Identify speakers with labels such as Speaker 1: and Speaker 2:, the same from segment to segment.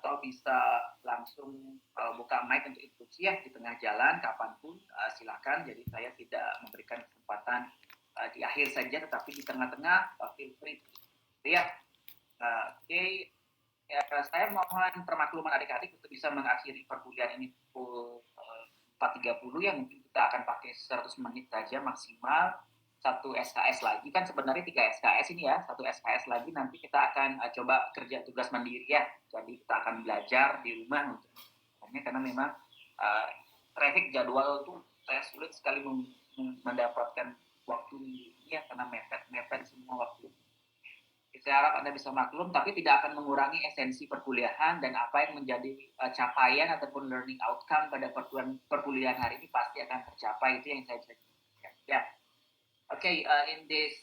Speaker 1: atau bisa langsung buka mic untuk instruksi ya di tengah jalan kapanpun silakan. Jadi saya tidak memberikan kesempatan di akhir saja, tetapi di tengah-tengah feel free ya. Oke. Ya, saya mohon permakluman adik-adik untuk bisa mengakhiri perkuliahan ini pukul 4.30 ya. Mungkin kita akan pakai 100 menit saja maksimal. Satu SKS lagi, kan sebenarnya 3 SKS ini ya, satu SKS lagi nanti kita akan coba kerja tugas mandiri ya. Jadi kita akan belajar di rumah karena memang traffic jadwal itu saya sulit sekali mendapatkan waktu ya, karena mepet semua waktu. Saya harap Anda bisa maklum, tapi tidak akan mengurangi esensi perkuliahan dan apa yang menjadi capaian ataupun learning outcome pada perkuliahan hari ini pasti akan tercapai. Itu yang saya ceritakan. Ya. Okay, in this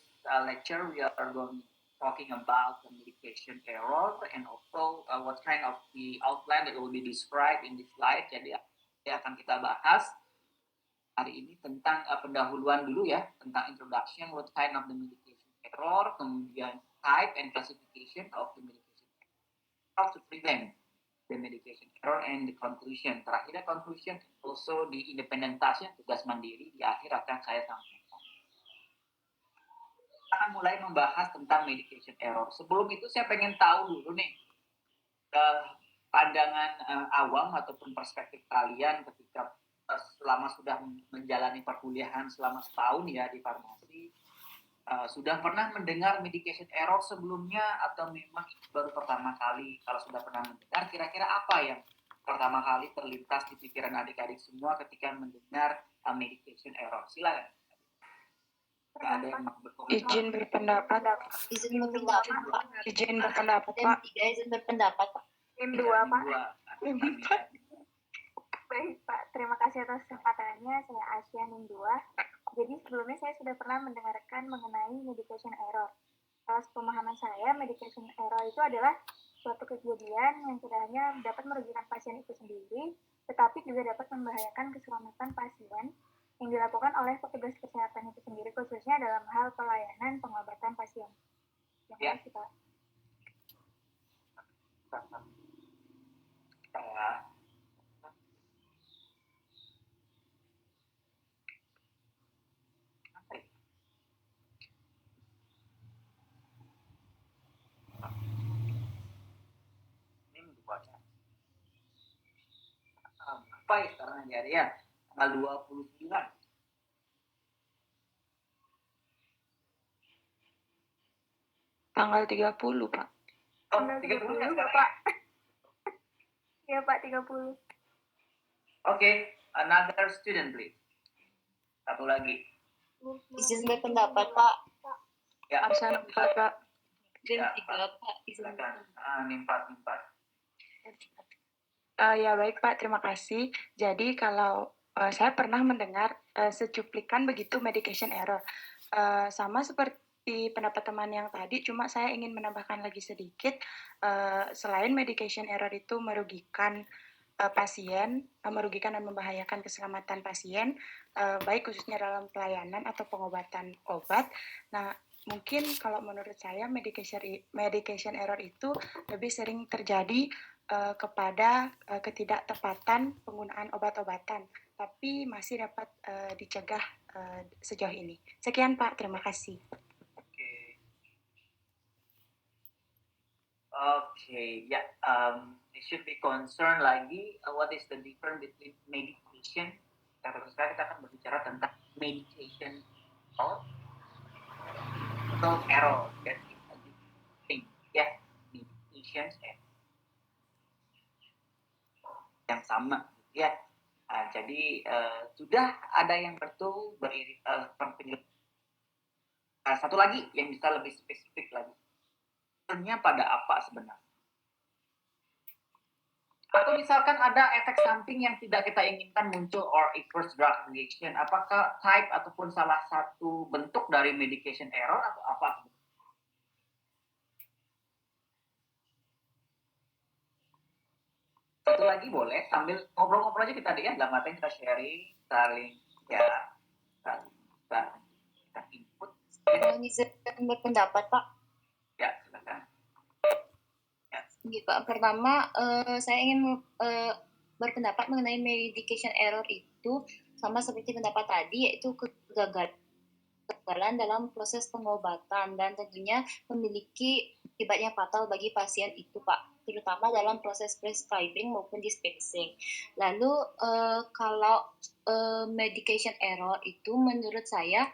Speaker 1: lecture, we are going talking about the medication error and also what kind of the outline that will be described in this slide. Jadi, akan kita bahas hari ini tentang pendahuluan dulu ya, tentang introduction, what kind of the medication error, kemudian type and classification of the medication error, how to prevent the medication error, and the conclusion. Terakhirnya conclusion, also the independent task, tugas mandiri, di akhir akan saya sampaikan. Akan mulai membahas tentang medication error. Sebelum itu saya pengen tahu dulu nih pandangan awam ataupun perspektif kalian ketika selama sudah menjalani perkuliahan selama setahun ya di farmasi, sudah pernah mendengar medication error sebelumnya atau memang baru pertama kali? Kalau sudah pernah mendengar, kira-kira apa yang pertama kali terlintas di pikiran adik-adik semua ketika mendengar medication error? Silakan. Ada yang
Speaker 2: izin berpendapat.
Speaker 3: Izin berpendapat, Pak.
Speaker 2: Izin berpendapat, Pak.
Speaker 3: Izin berpendapat, Pak.
Speaker 4: Tim 2, Pak. Baik, Pak. Terima kasih atas kesempatannya. Saya Asya, NIM 2. Jadi sebelumnya saya sudah pernah mendengarkan mengenai medication error. Pemahaman saya, medication error itu adalah suatu kejadian yang tidak hanya dapat merugikan pasien itu sendiri, tetapi juga dapat membahayakan keselamatan pasien yang dilakukan oleh petugas kesehatan itu sendiri, khususnya dalam hal pelayanan pengobatan pasien. Terima kasih, Pak.
Speaker 1: Apa ya sekarang ya? Tanggal 29.
Speaker 2: Tanggal 30, Pak.
Speaker 1: Oh,
Speaker 4: Tanggal
Speaker 1: 30
Speaker 4: ya,
Speaker 1: sekarang.
Speaker 4: Pak. Iya, Pak, 30.
Speaker 1: Oke, another student please. Satu lagi.
Speaker 3: Izin berpendapat, Pak.
Speaker 1: Ya.
Speaker 2: Absen, Pak.
Speaker 3: Izin
Speaker 1: Ya,
Speaker 3: 3, Pak. Izin.
Speaker 1: Silakan. Nimpat.
Speaker 2: Ya baik, Pak, terima kasih. Jadi kalau saya pernah mendengar secuplikan begitu medication error. Sama seperti pendapat teman yang tadi, cuma saya ingin menambahkan lagi sedikit. Selain medication error itu merugikan pasien, merugikan dan membahayakan keselamatan pasien, baik khususnya dalam pelayanan atau pengobatan obat. Nah, mungkin kalau menurut saya medication error itu lebih sering terjadi kepada ketidaktepatan penggunaan obat-obatan, tapi masih dapat dicegah sejauh ini. Sekian, Pak. Terima kasih.
Speaker 1: Okay. Yeah. It should be concerned lagi. What is the difference between medication? Sekarang kita akan berbicara tentang medication atau error. Ya, medication yang sama, ya. Jadi sudah ada yang betul satu lagi yang bisa lebih spesifik lagi. Sebenarnya pada apa sebenarnya? Atau misalkan ada efek samping yang tidak kita inginkan muncul or adverse drug reaction. Apakah type ataupun salah satu bentuk dari medication error atau apa? Satu lagi boleh sambil ngobrol-ngobrol aja kita ya, dalam artian kita sharing, saling ya, kita input.
Speaker 3: Izin berpendapat, Pak.
Speaker 1: Ya, silakan. Ya.
Speaker 3: Oke, Pak. Pertama, saya ingin berpendapat mengenai medication error itu sama seperti pendapat tadi, yaitu kegagalan dalam proses pengobatan dan tentunya memiliki akibat yang fatal bagi pasien itu, Pak, terutama dalam proses prescribing maupun dispensing. Lalu kalau medication error itu menurut saya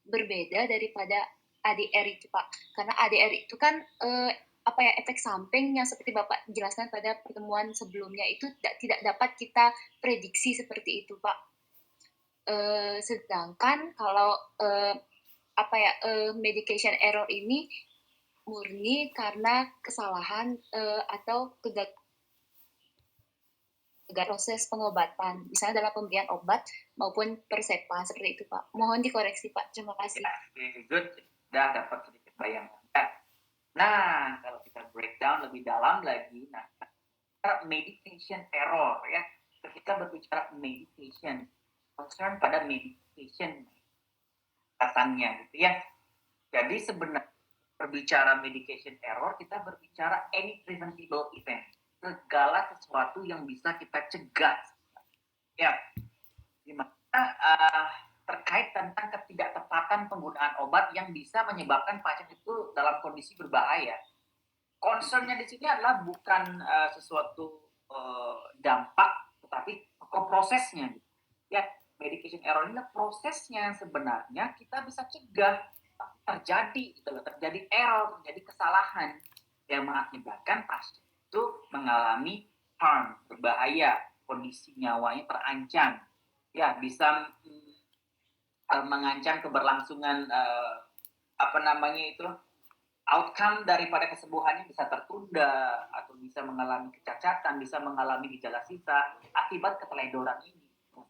Speaker 3: berbeda daripada ADR itu, Pak, karena ADR itu kan efek samping yang seperti Bapak jelaskan pada pertemuan sebelumnya itu tidak dapat kita prediksi seperti itu, Pak. Sedangkan kalau medication error ini murni karena kesalahan atau kegagalan proses pengobatan, misalnya dalam pemberian obat maupun persepa seperti itu, Pak. Mohon dikoreksi, Pak. Terima kasih.
Speaker 1: Ya, very good. Sudah dapat sedikit bayangan. Nah, kalau kita breakdown lebih dalam lagi, nah, medication error ya. Ketika berbicara medication, concern pada medication katanya gitu ya. Jadi sebenarnya berbicara medication error, kita berbicara any preventable event, segala sesuatu yang bisa kita cegah ya, dimana terkait tentang ketidaktepatan penggunaan obat yang bisa menyebabkan pasien itu dalam kondisi berbahaya. Concernnya di sini adalah bukan sesuatu dampak, tetapi prosesnya. Ya, medication error ini prosesnya sebenarnya kita bisa cegah terjadi, terjadi error, terjadi kesalahan yang mengakibatkan pasien itu mengalami harm, berbahaya, kondisi nyawanya terancam, ya bisa mengancam keberlangsungan outcome daripada kesembuhannya bisa tertunda atau bisa mengalami kecacatan, bisa mengalami gejala sisa akibat keteledoran ini.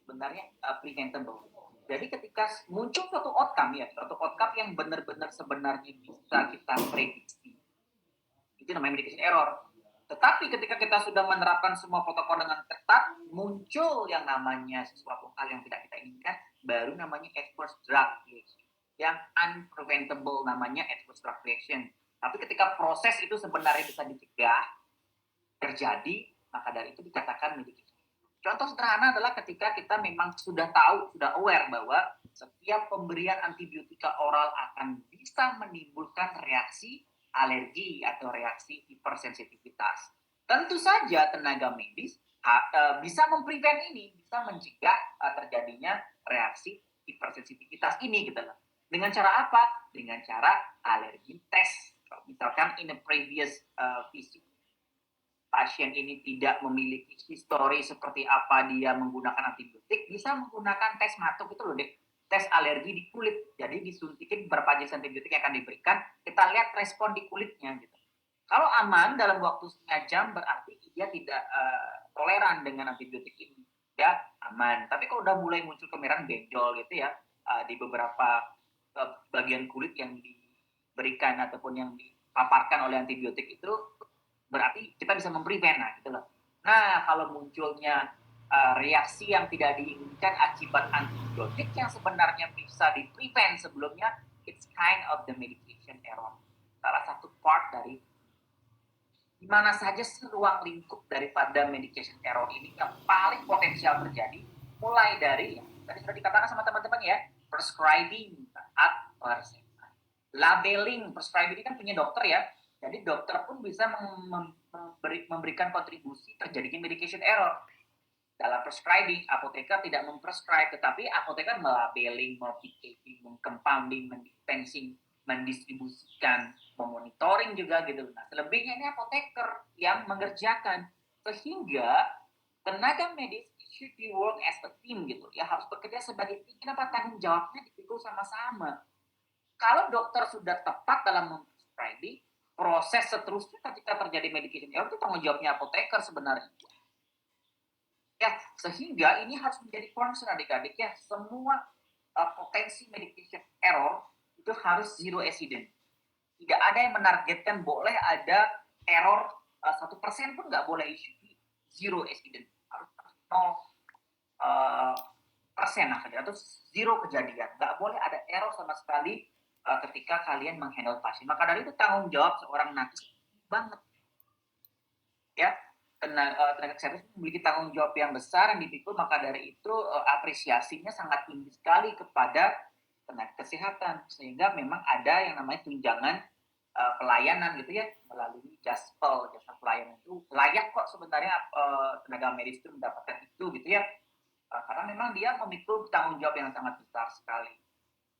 Speaker 1: Sebenarnya preventable. Jadi ketika muncul suatu outcome yang benar-benar sebenarnya bisa kita prediksi, itu namanya medication error. Tetapi ketika kita sudah menerapkan semua protokol dengan ketat, muncul yang namanya sesuatu hal yang tidak kita inginkan, baru namanya adverse drug reaction. Yang unpreventable namanya adverse drug reaction. Tapi ketika proses itu sebenarnya bisa dicegah terjadi, maka dari itu dikatakan medication. Contoh sederhana adalah ketika kita memang sudah tahu, sudah aware bahwa setiap pemberian antibiotika oral akan bisa menimbulkan reaksi alergi atau reaksi hipersensitivitas. Tentu saja tenaga medis bisa memprevent ini, bisa mencegah terjadinya reaksi hipersensitivitas ini gitu loh. Dengan cara apa? Dengan cara alergi tes. Misalkan in a previous visit, pasien ini tidak memiliki histori seperti apa dia menggunakan antibiotik, bisa menggunakan tes matuk itu loh deh, tes alergi di kulit. Jadi disuntikin beberapa jenis antibiotik yang akan diberikan, kita lihat respon di kulitnya gitu. Kalau aman dalam waktu setengah jam berarti dia tidak toleran dengan antibiotik ini, ya aman. Tapi kalau udah mulai muncul kemerahan benjol gitu ya di beberapa bagian kulit yang diberikan ataupun yang dipaparkan oleh antibiotik itu, berarti kita bisa memprevent gitu loh. Nah, kalau munculnya reaksi yang tidak diinginkan akibat antibiotik yang sebenarnya bisa di-prevent sebelumnya, it's kind of the medication error. Salah satu part dari di mana saja ruang lingkup daripada medication error ini yang paling potensial terjadi, mulai dari tadi sudah dikatakan sama teman-teman ya, prescribing saat persepsi. Labeling, prescribing ini kan punya dokter ya, jadi dokter pun bisa memberikan kontribusi terjadinya medication error. Dalam prescribing, apoteker tidak memprescribe, tetapi apoteker melabeling, modificating, mengcompounding, mendispensing, mendistribusikan, memonitoring juga gitu. Nah, selebihnya ini apoteker yang mengerjakan. Sehingga tenaga medis should be work as a team gitu. Ya harus bekerja sebagai tim. Kenapa tanggung jawabnya dipikul sama-sama? Kalau dokter sudah tepat dalam memprescribing, proses seterusnya ketika terjadi medication error itu tanggung jawabnya apoteker sebenarnya. Ya, sehingga ini harus menjadi concern adik-adik ya. Semua potensi medication error itu harus zero accident. Tidak ada yang menargetkan boleh ada error 1% pun nggak boleh isu zero accident. Harus 0% atau zero kejadian. Nggak boleh ada error sama sekali ketika kalian menghandle pasien. Maka dari itu tanggung jawab seorang nakes banget. ya tenaga kesehatan memiliki tanggung jawab yang besar yang dipikul, maka dari itu apresiasinya sangat tinggi sekali kepada tenaga kesehatan, sehingga memang ada yang namanya tunjangan pelayanan gitu ya, melalui JASPEL, jasa pelayanan. Itu layak kok sebenarnya tenaga medis itu mendapatkan itu gitu ya, karena memang dia memikul tanggung jawab yang sangat besar sekali.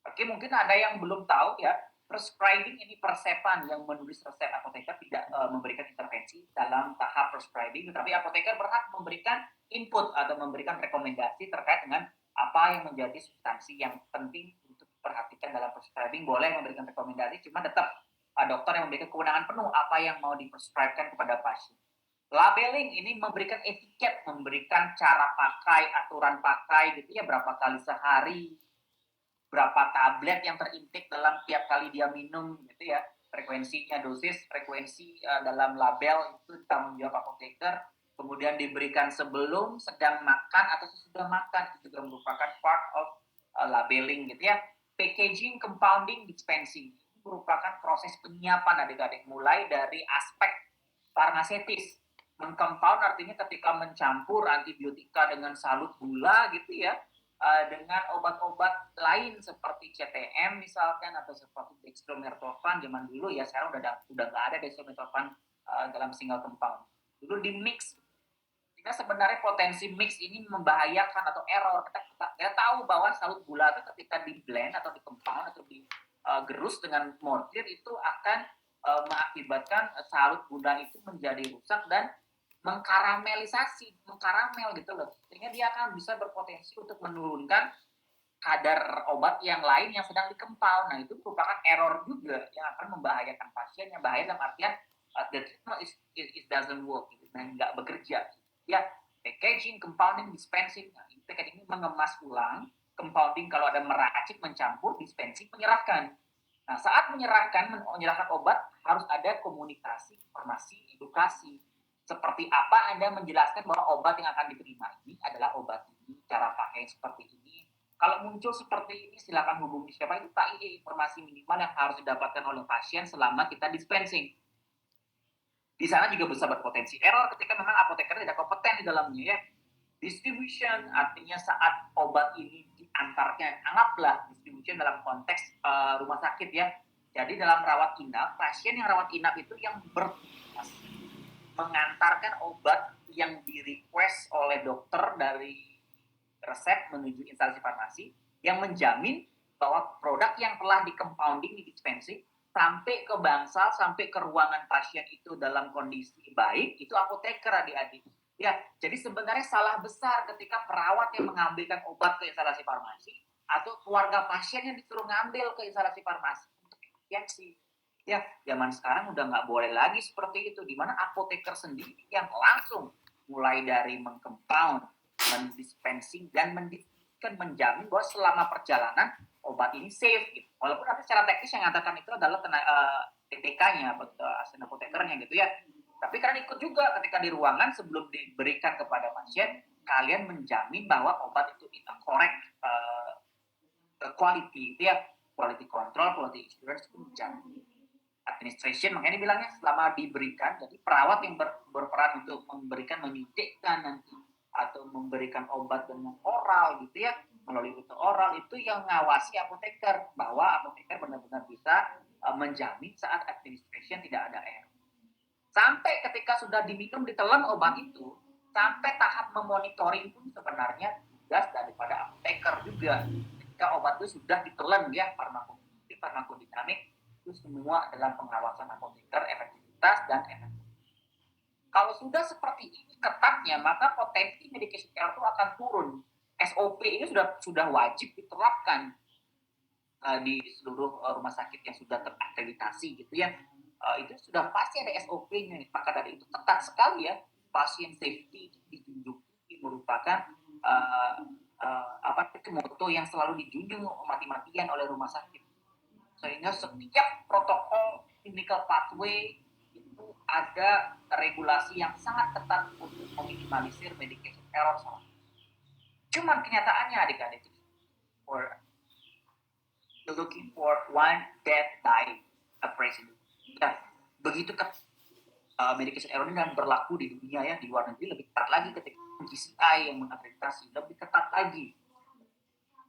Speaker 1: Oke, mungkin ada yang belum tahu ya, prescribing ini persepan yang menulis resep. Apoteker tidak memberikan intervensi dalam tahap prescribing, tetapi apoteker berhak memberikan input atau memberikan rekomendasi terkait dengan apa yang menjadi substansi yang penting untuk diperhatikan dalam prescribing. Boleh memberikan rekomendasi, cuma tetap dokter yang memberikan kewenangan penuh apa yang mau diprescribekan kepada pasien. Labeling ini memberikan etiket, memberikan cara pakai, aturan pakai gitu ya, berapa kali sehari, berapa tablet yang terintake dalam tiap kali dia minum gitu ya, frekuensinya, dosis, frekuensi dalam label itu tanggung jawab apoteker. Kemudian diberikan sebelum, sedang makan, atau sesudah makan, itu juga merupakan part of labeling gitu ya. Packaging, compounding, dispensing merupakan proses penyiapan adik-adik, mulai dari aspek farmasetis. Mengcompound artinya ketika mencampur antibiotika dengan salut gula gitu ya, dengan obat-obat lain seperti CTM misalkan, atau seperti dextromethorphan zaman dulu ya, sekarang udah nggak ada dextromethorphan dalam single compound. Dulu di mix. Kita sebenarnya potensi mix ini membahayakan atau error. Kita tahu bahwa salut gula itu ketika di blend atau di compound atau digerus dengan mortir itu akan mengakibatkan salut gula itu menjadi rusak dan mengkaramel gitu loh, sehingga dia akan bisa berpotensi untuk menurunkan kadar obat yang lain yang sedang dikempal. Nah, itu merupakan error juga yang akan membahayakan pasien, yang bahaya dalam artian the treatment is doesn't work, gitu. Nah, nggak bekerja ya. Packaging, compounding, dispensing, nah, packaging ini mengemas ulang, compounding kalau ada meracik, mencampur, dispensing menyerahkan. Nah, saat menyerahkan obat harus ada komunikasi, informasi, edukasi. Seperti apa Anda menjelaskan bahwa obat yang akan diterima ini adalah obat ini, cara pakai seperti ini. Kalau muncul seperti ini, silakan hubungi siapa itu KIE, informasi minimal yang harus didapatkan oleh pasien selama kita dispensing. Di sana juga bisa berpotensi error ketika memang apoteker tidak kompeten di dalamnya ya. Distribution artinya saat obat ini diantarkan, anggaplah distribution dalam konteks rumah sakit ya. Jadi dalam rawat inap, pasien yang rawat inap itu yang bertugas mengantarkan obat yang di-request oleh dokter dari resep menuju instalasi farmasi, yang menjamin bahwa produk yang telah di-compounding, di-dispensing, sampai ke bangsal, sampai ke ruangan pasien itu dalam kondisi baik, itu apoteker adik-adik. Ya, jadi sebenarnya salah besar ketika perawat yang mengambilkan obat ke instalasi farmasi, atau keluarga pasien yang disuruh ngambil ke instalasi farmasi untuk efisiensi. Ya, zaman sekarang udah nggak boleh lagi seperti itu, di mana apoteker sendiri yang langsung mulai dari mengcompound, mendispensing, dan menjamin bahwa selama perjalanan obat ini safe. Gitu. Walaupun nanti secara teknis yang mengatakan itu adalah TTK-nya, asisten apotekernya gitu ya. Tapi kalian ikut juga ketika di ruangan sebelum diberikan kepada pasien, kalian menjamin bahwa obat itu correct quality, gitu ya. Quality control, quality assurance itu menjamin. Administration, makanya dibilangnya selama diberikan, jadi perawat yang berperan untuk memberikan, menyuntikkan nanti atau memberikan obat dengan oral gitu ya, melalui rute oral, itu yang ngawasi apoteker bahwa apoteker benar-benar bisa menjamin saat administration tidak ada error. Sampai ketika sudah diminum, ditelan obat itu, sampai tahap memonitoring pun sebenarnya tugas daripada apoteker juga. Ketika obat itu sudah ditelan ya, farmakodinamik, itu semua dalam pengawasan apoteker, efektivitas dan efektivitas. Kalau sudah seperti ini ketatnya, maka potensi medication error itu akan turun. SOP ini sudah wajib diterapkan di seluruh rumah sakit yang sudah terakreditasi gitu ya. Itu sudah pasti ada SOP-nya. Maka dari itu ketat sekali ya, pasien safety dijunjung, merupakan moto yang selalu dijunjung mati-matian oleh rumah sakit. Sehingga setiap protokol clinical pathway itu ada regulasi yang sangat ketat untuk meminimalisir medication error. Cuman kenyataannya adik-adik, looking for one death by a president. Ya, begitu medication error ini dan berlaku di dunia ya, di luar negeri lebih ketat lagi ketika GCI yang mengakreditasi, lebih ketat lagi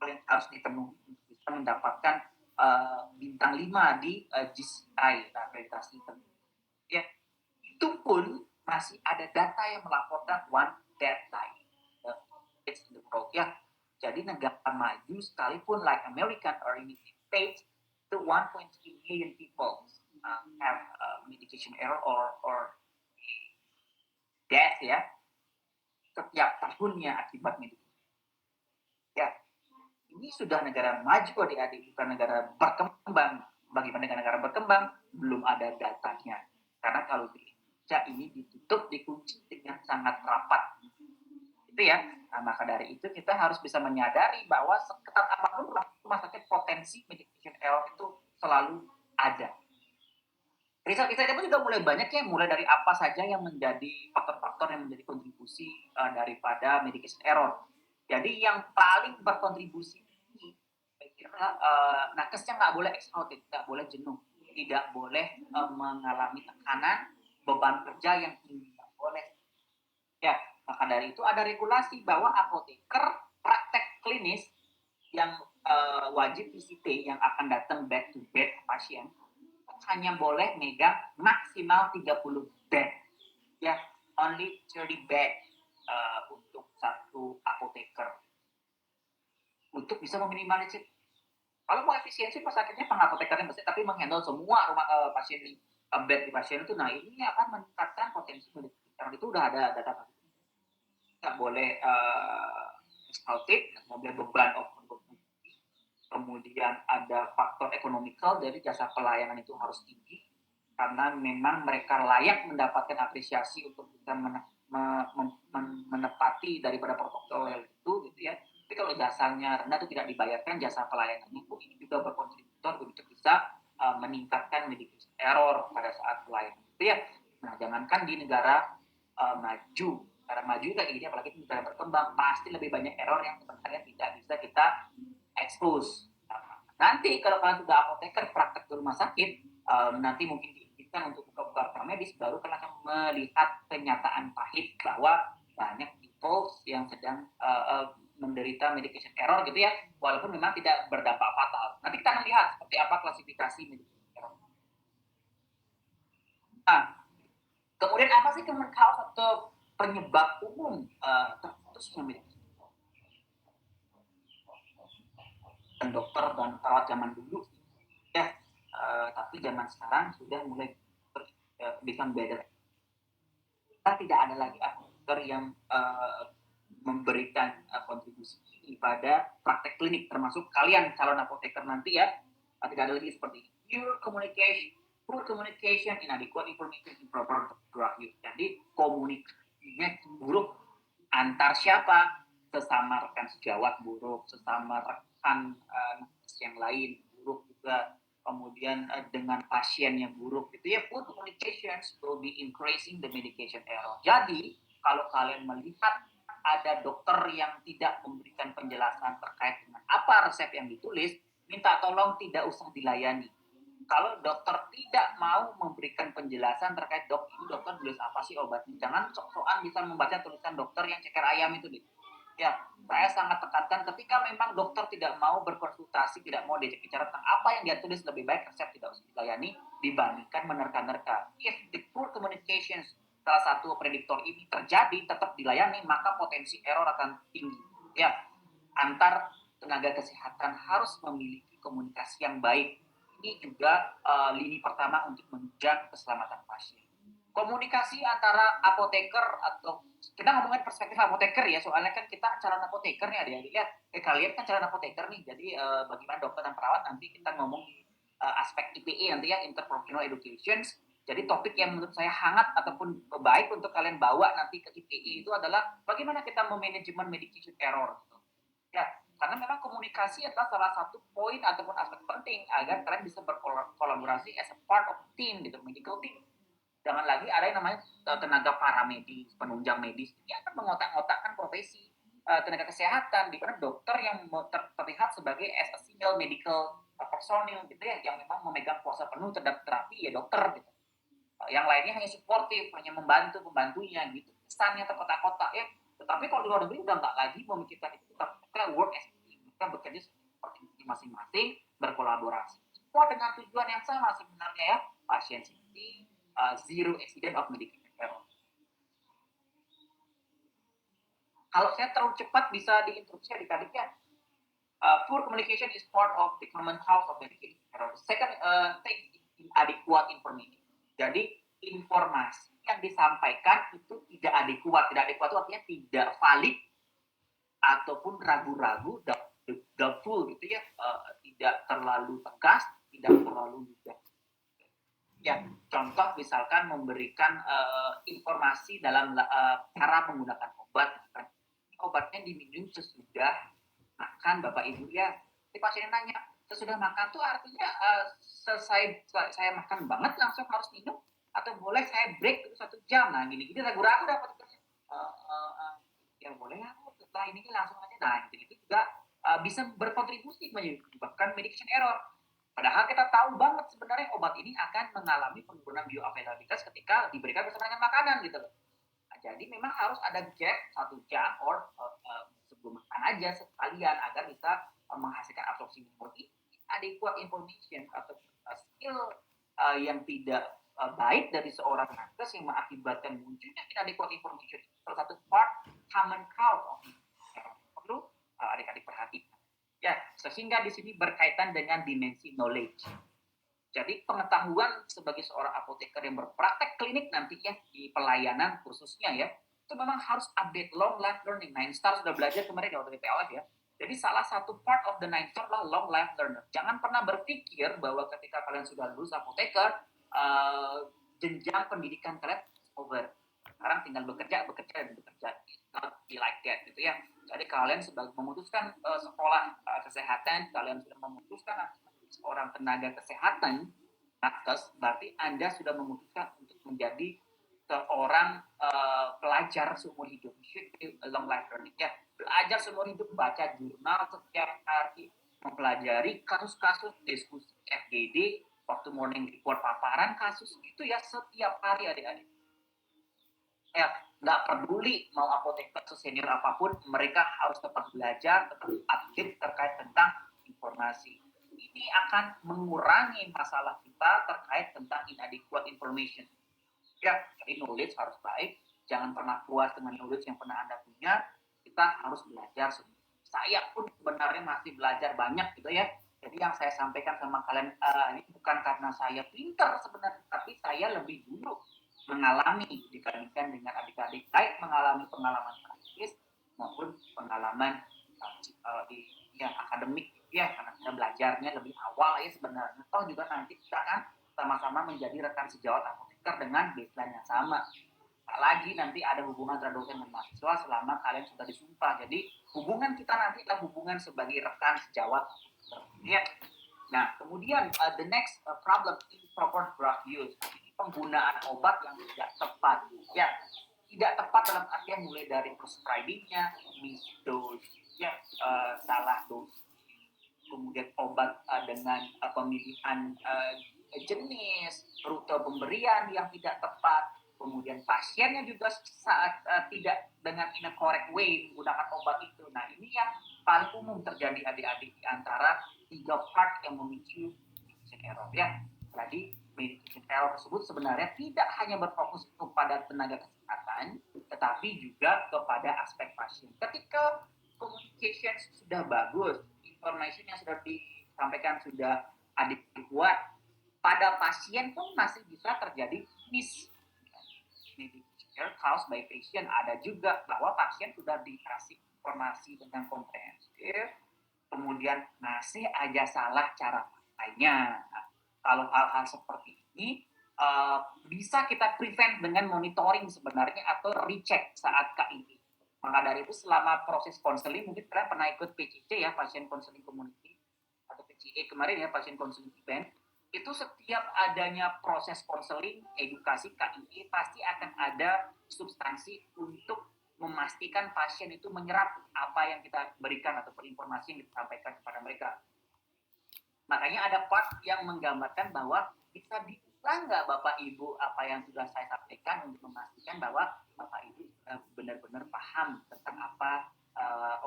Speaker 1: yang harus dipenuhi untuk bisa mendapatkan bintang 5 di GCI akreditasi. Ya, itu pun masih ada data yang melaporkan one death die in the world ya. Jadi negara maju sekalipun like American or United States, itu 1.3 million people have medication error or death ya setiap tahunnya akibat medication. Ya, ini sudah negara maju adik-adik, bukan negara berkembang. Bagaimana negara berkembang belum ada datanya. Karena kalau di Indonesia ini ditutup, dikunci dengan sangat rapat. Itu ya. Nah, maka dari itu kita harus bisa menyadari bahwa seketat apapun rumah sakit potensi medication error itu selalu ada. Riset-risetnya pun juga mulai banyak ya, mulai dari apa saja yang menjadi faktor-faktor yang menjadi kontribusi daripada medication error. Jadi yang paling berkontribusi ini, saya kira nakesnya nggak boleh exhausted, nggak boleh jenuh, tidak boleh mengalami tekanan, beban kerja yang tinggi, nggak boleh. Ya, maka dari itu ada regulasi bahwa apoteker praktek klinis yang wajib PCT yang akan datang back to bed pasien hanya boleh megang maksimal 30 bed. Ya, only 30 bed untuk satu apoteker. Untuk bisa meminimalisir. Kalau mau efisiensi sakitnya pengapotekernya besar, tapi menghandle semua rumah pasien di bed di pasien itu, nah ini akan meningkatkan potensi medication. Itu udah ada data. Nggak boleh exhausted, nggak boleh beban kemudian ada faktor ekonomikal, jadi jasa pelayanan itu harus tinggi karena memang mereka layak mendapatkan apresiasi untuk bisa menepati daripada protokol itu gitu ya. Tapi kalau jasanya rendah itu tidak dibayarkan, jasa pelayanannya ini juga berkontributor untuk bisa meningkatkan medication error pada saat pelayanan itu ya. Nah, jangankan di negara maju kayak gini, apalagi di negara berkembang, pasti lebih banyak error yang sebenarnya tidak bisa kita expose. Nanti kalau kalian sudah apoteker praktek di rumah sakit, nanti mungkin diizinkan untuk buka-buka medis, baru kalian akan melihat kenyataan pahit bahwa banyak people yang sedang menderita medication error gitu ya, walaupun memang tidak berdampak fatal. Nanti kita akan lihat seperti apa klasifikasi medication error. Nah, kemudian apa sih common cause atau penyebab umum terputusnya medication? Dan dokter dan perawat zaman dulu ya, tapi zaman sekarang sudah mulai become better. Kita tidak ada lagi dokter yang memberikan kontribusi pada praktek klinik, termasuk kalian calon apoteker nanti ya, tidak ada lagi seperti poor communication, inadequate information, improper drug use. Jadi komunikasinya buruk antar siapa, sesama rekan sejawat buruk, sesama rekan yang lain buruk juga, kemudian dengan pasien yang buruk gitu ya. Poor communications will be increasing the medication error. Jadi kalau kalian melihat ada dokter yang tidak memberikan penjelasan terkait dengan apa resep yang ditulis, minta tolong tidak usah dilayani. Kalau dokter tidak mau memberikan penjelasan terkait ini dokter tulis apa sih obatnya, jangan sok-sokan bisa membaca tulisan dokter yang ceker ayam itu deh. Ya, saya sangat tekankan ketika memang dokter tidak mau berkonsultasi, tidak mau diajak bicara tentang apa yang dia tulis, lebih baik resep tidak usah dilayani dibandingkan menerka-nerka. If the poor communications, salah satu prediktor ini terjadi, tetap dilayani, maka potensi error akan tinggi. Ya, antar tenaga kesehatan harus memiliki komunikasi yang baik. Ini juga lini pertama untuk menunjang keselamatan pasien. Komunikasi antara apoteker atau kita ngomongin perspektif apoteker ya, soalnya kan kita calon apoteker nih adik-adik ya. Kalian kan calon apoteker nih, jadi bagaimana dokter dan perawat nanti kita ngomong aspek IPE nanti ya, interprofessional education. Jadi topik yang menurut saya hangat ataupun baik untuk kalian bawa nanti ke IPE itu adalah bagaimana kita memanajemen medication error. Ya, karena memang komunikasi adalah salah satu poin ataupun aspek penting agar kalian bisa berkolaborasi as a part of team gitu, medical team. Jangan lagi ada yang namanya tenaga paramedis, penunjang medis, yang akan mengotak-ngotakkan profesi tenaga kesehatan, di mana dokter yang terlihat sebagai as a single medical personil gitu ya, yang memang memegang kuasa penuh terhadap terapi ya dokter gitu. Yang lainnya hanya suportif, hanya membantu pembantunya gitu. Kesannya terkotak-kotak ya. Tetapi kalau di luar negeri udah nggak lagi memikirkan itu, mereka work as a team, mereka bekerja seperti masing-masing, berkolaborasi. Semua dengan tujuan yang sama sebenarnya ya, pasien safety, zero accident of medication error. Kalau saya terlalu cepat bisa diinterupsi adik-adik ya. Poor communication is part of the common cause of medication error. Second thing, inadequate information. Jadi informasi yang disampaikan itu tidak adekuat. Tidak adekuat itu artinya tidak valid ataupun ragu-ragu, doubtful gitu ya, tidak terlalu tegas, tidak terlalu mudah. Ya, contoh misalkan memberikan informasi dalam cara menggunakan obat. Obatnya diminum sesudah makan, Bapak Ibu ya. Si pasien nanya, sesudah makan tuh artinya selesai saya makan banget langsung harus minum, atau boleh saya break itu 1 jam. Nah gini-gini ragu-ragu dapat ya boleh setelah ini langsung aja. Nah gitu juga bisa berkontribusi menyebabkan medication error. Padahal kita tahu banget sebenarnya obat ini akan mengalami penurunan bioavailabilitas ketika diberikan bersama dengan makanan gitu loh. Nah, jadi memang harus ada gap 1 jam or sebelum makan aja sekalian agar bisa menghasilkan absorpsi ini. Adequate information atau skill yang tidak baik dari seorang nakes yang mengakibatkan munculnya inadequate information, salah satu part common cause of perlu adik-adik perhatikan. Ya, sehingga di sini berkaitan dengan dimensi knowledge. Jadi pengetahuan sebagai seorang apoteker yang berpraktek klinik nantinya di pelayanan khususnya ya, itu memang harus update long life learning. 9 Star sudah belajar kemarin di waktu PLF ya. Jadi salah satu part of the 9 Star adalah long life learner. Jangan pernah berpikir bahwa ketika kalian sudah lulus apoteker, jenjang pendidikan kalian over. Sekarang tinggal bekerja. It's not be like that gitu ya. Jadi kalian sebagai memutuskan sekolah kesehatan, kalian sudah memutuskan seorang tenaga kesehatan, nakes, berarti Anda sudah memutuskan untuk menjadi seorang pelajar seumur hidup. Long life learning ya. Belajar seumur hidup, baca jurnal setiap hari, mempelajari kasus-kasus, diskusi FGD, waktu morning report, paparan kasus itu ya setiap hari adik-adik. Ya, nggak peduli mau apoteker senior apapun, mereka harus tetap belajar, tetap update terkait tentang informasi. Ini akan mengurangi masalah kita terkait tentang inadequate information. Ya, jadi knowledge harus baik. Jangan pernah puas dengan knowledge yang pernah Anda punya. Kita harus belajar. Saya pun sebenarnya masih belajar banyak gitu ya. Jadi yang saya sampaikan sama kalian ini bukan karena saya pintar sebenarnya, tapi saya lebih dulu mengalami dibandingkan dengan adik-adik, baik mengalami pengalaman praktis maupun pengalaman di akademik ya, karena kita belajarnya lebih awal ya sebenarnya. Toh juga nanti kita akan sama-sama menjadi rekan sejawat apoteker dengan baseline yang sama. Lagi nanti ada hubungan antara dosen dan mahasiswa selama kalian sudah disumpah. Jadi hubungan kita nanti adalah hubungan sebagai rekan sejawat. Ya. Nah, kemudian the next problem improper drug use. Penggunaan obat yang tidak tepat. Ya, tidak tepat dalam artian mulai dari prescribing-nya, misdose, ya, salah dose. Kemudian obat dengan pemilihan jenis, rute pemberian yang tidak tepat. Kemudian pasiennya juga saat tidak dengan in a correct way menggunakan obat itu. Nah, ini yang paling umum terjadi adik-adik di antara 3 part yang memicu medication error ya. Jadi medication error tersebut sebenarnya tidak hanya berfokus kepada tenaga kesehatan, tetapi juga kepada aspek pasien. Ketika communication sudah bagus, information yang sudah disampaikan sudah adekuat, pada pasien pun masih bisa terjadi medication caused by patient. Ada juga bahwa pasien sudah dikasih informasi dengan komprehensif, kemudian masih aja salah cara pakainya. Nah, kalau hal-hal seperti ini bisa kita prevent dengan monitoring sebenarnya atau recheck saat KII. Maka dari itu selama proses konseling, mungkin kalian pernah ikut PCC ya, pasien konseling community, atau PCE kemarin ya, pasien konseling event. Itu setiap adanya proses konseling, edukasi KII pasti akan ada substansi untuk memastikan pasien itu menyerap apa yang kita berikan atau informasi yang disampaikan kepada mereka. Makanya ada part yang menggambarkan bahwa bisa diukur nggak Bapak Ibu apa yang sudah saya sampaikan untuk memastikan bahwa Bapak Ibu benar-benar paham tentang apa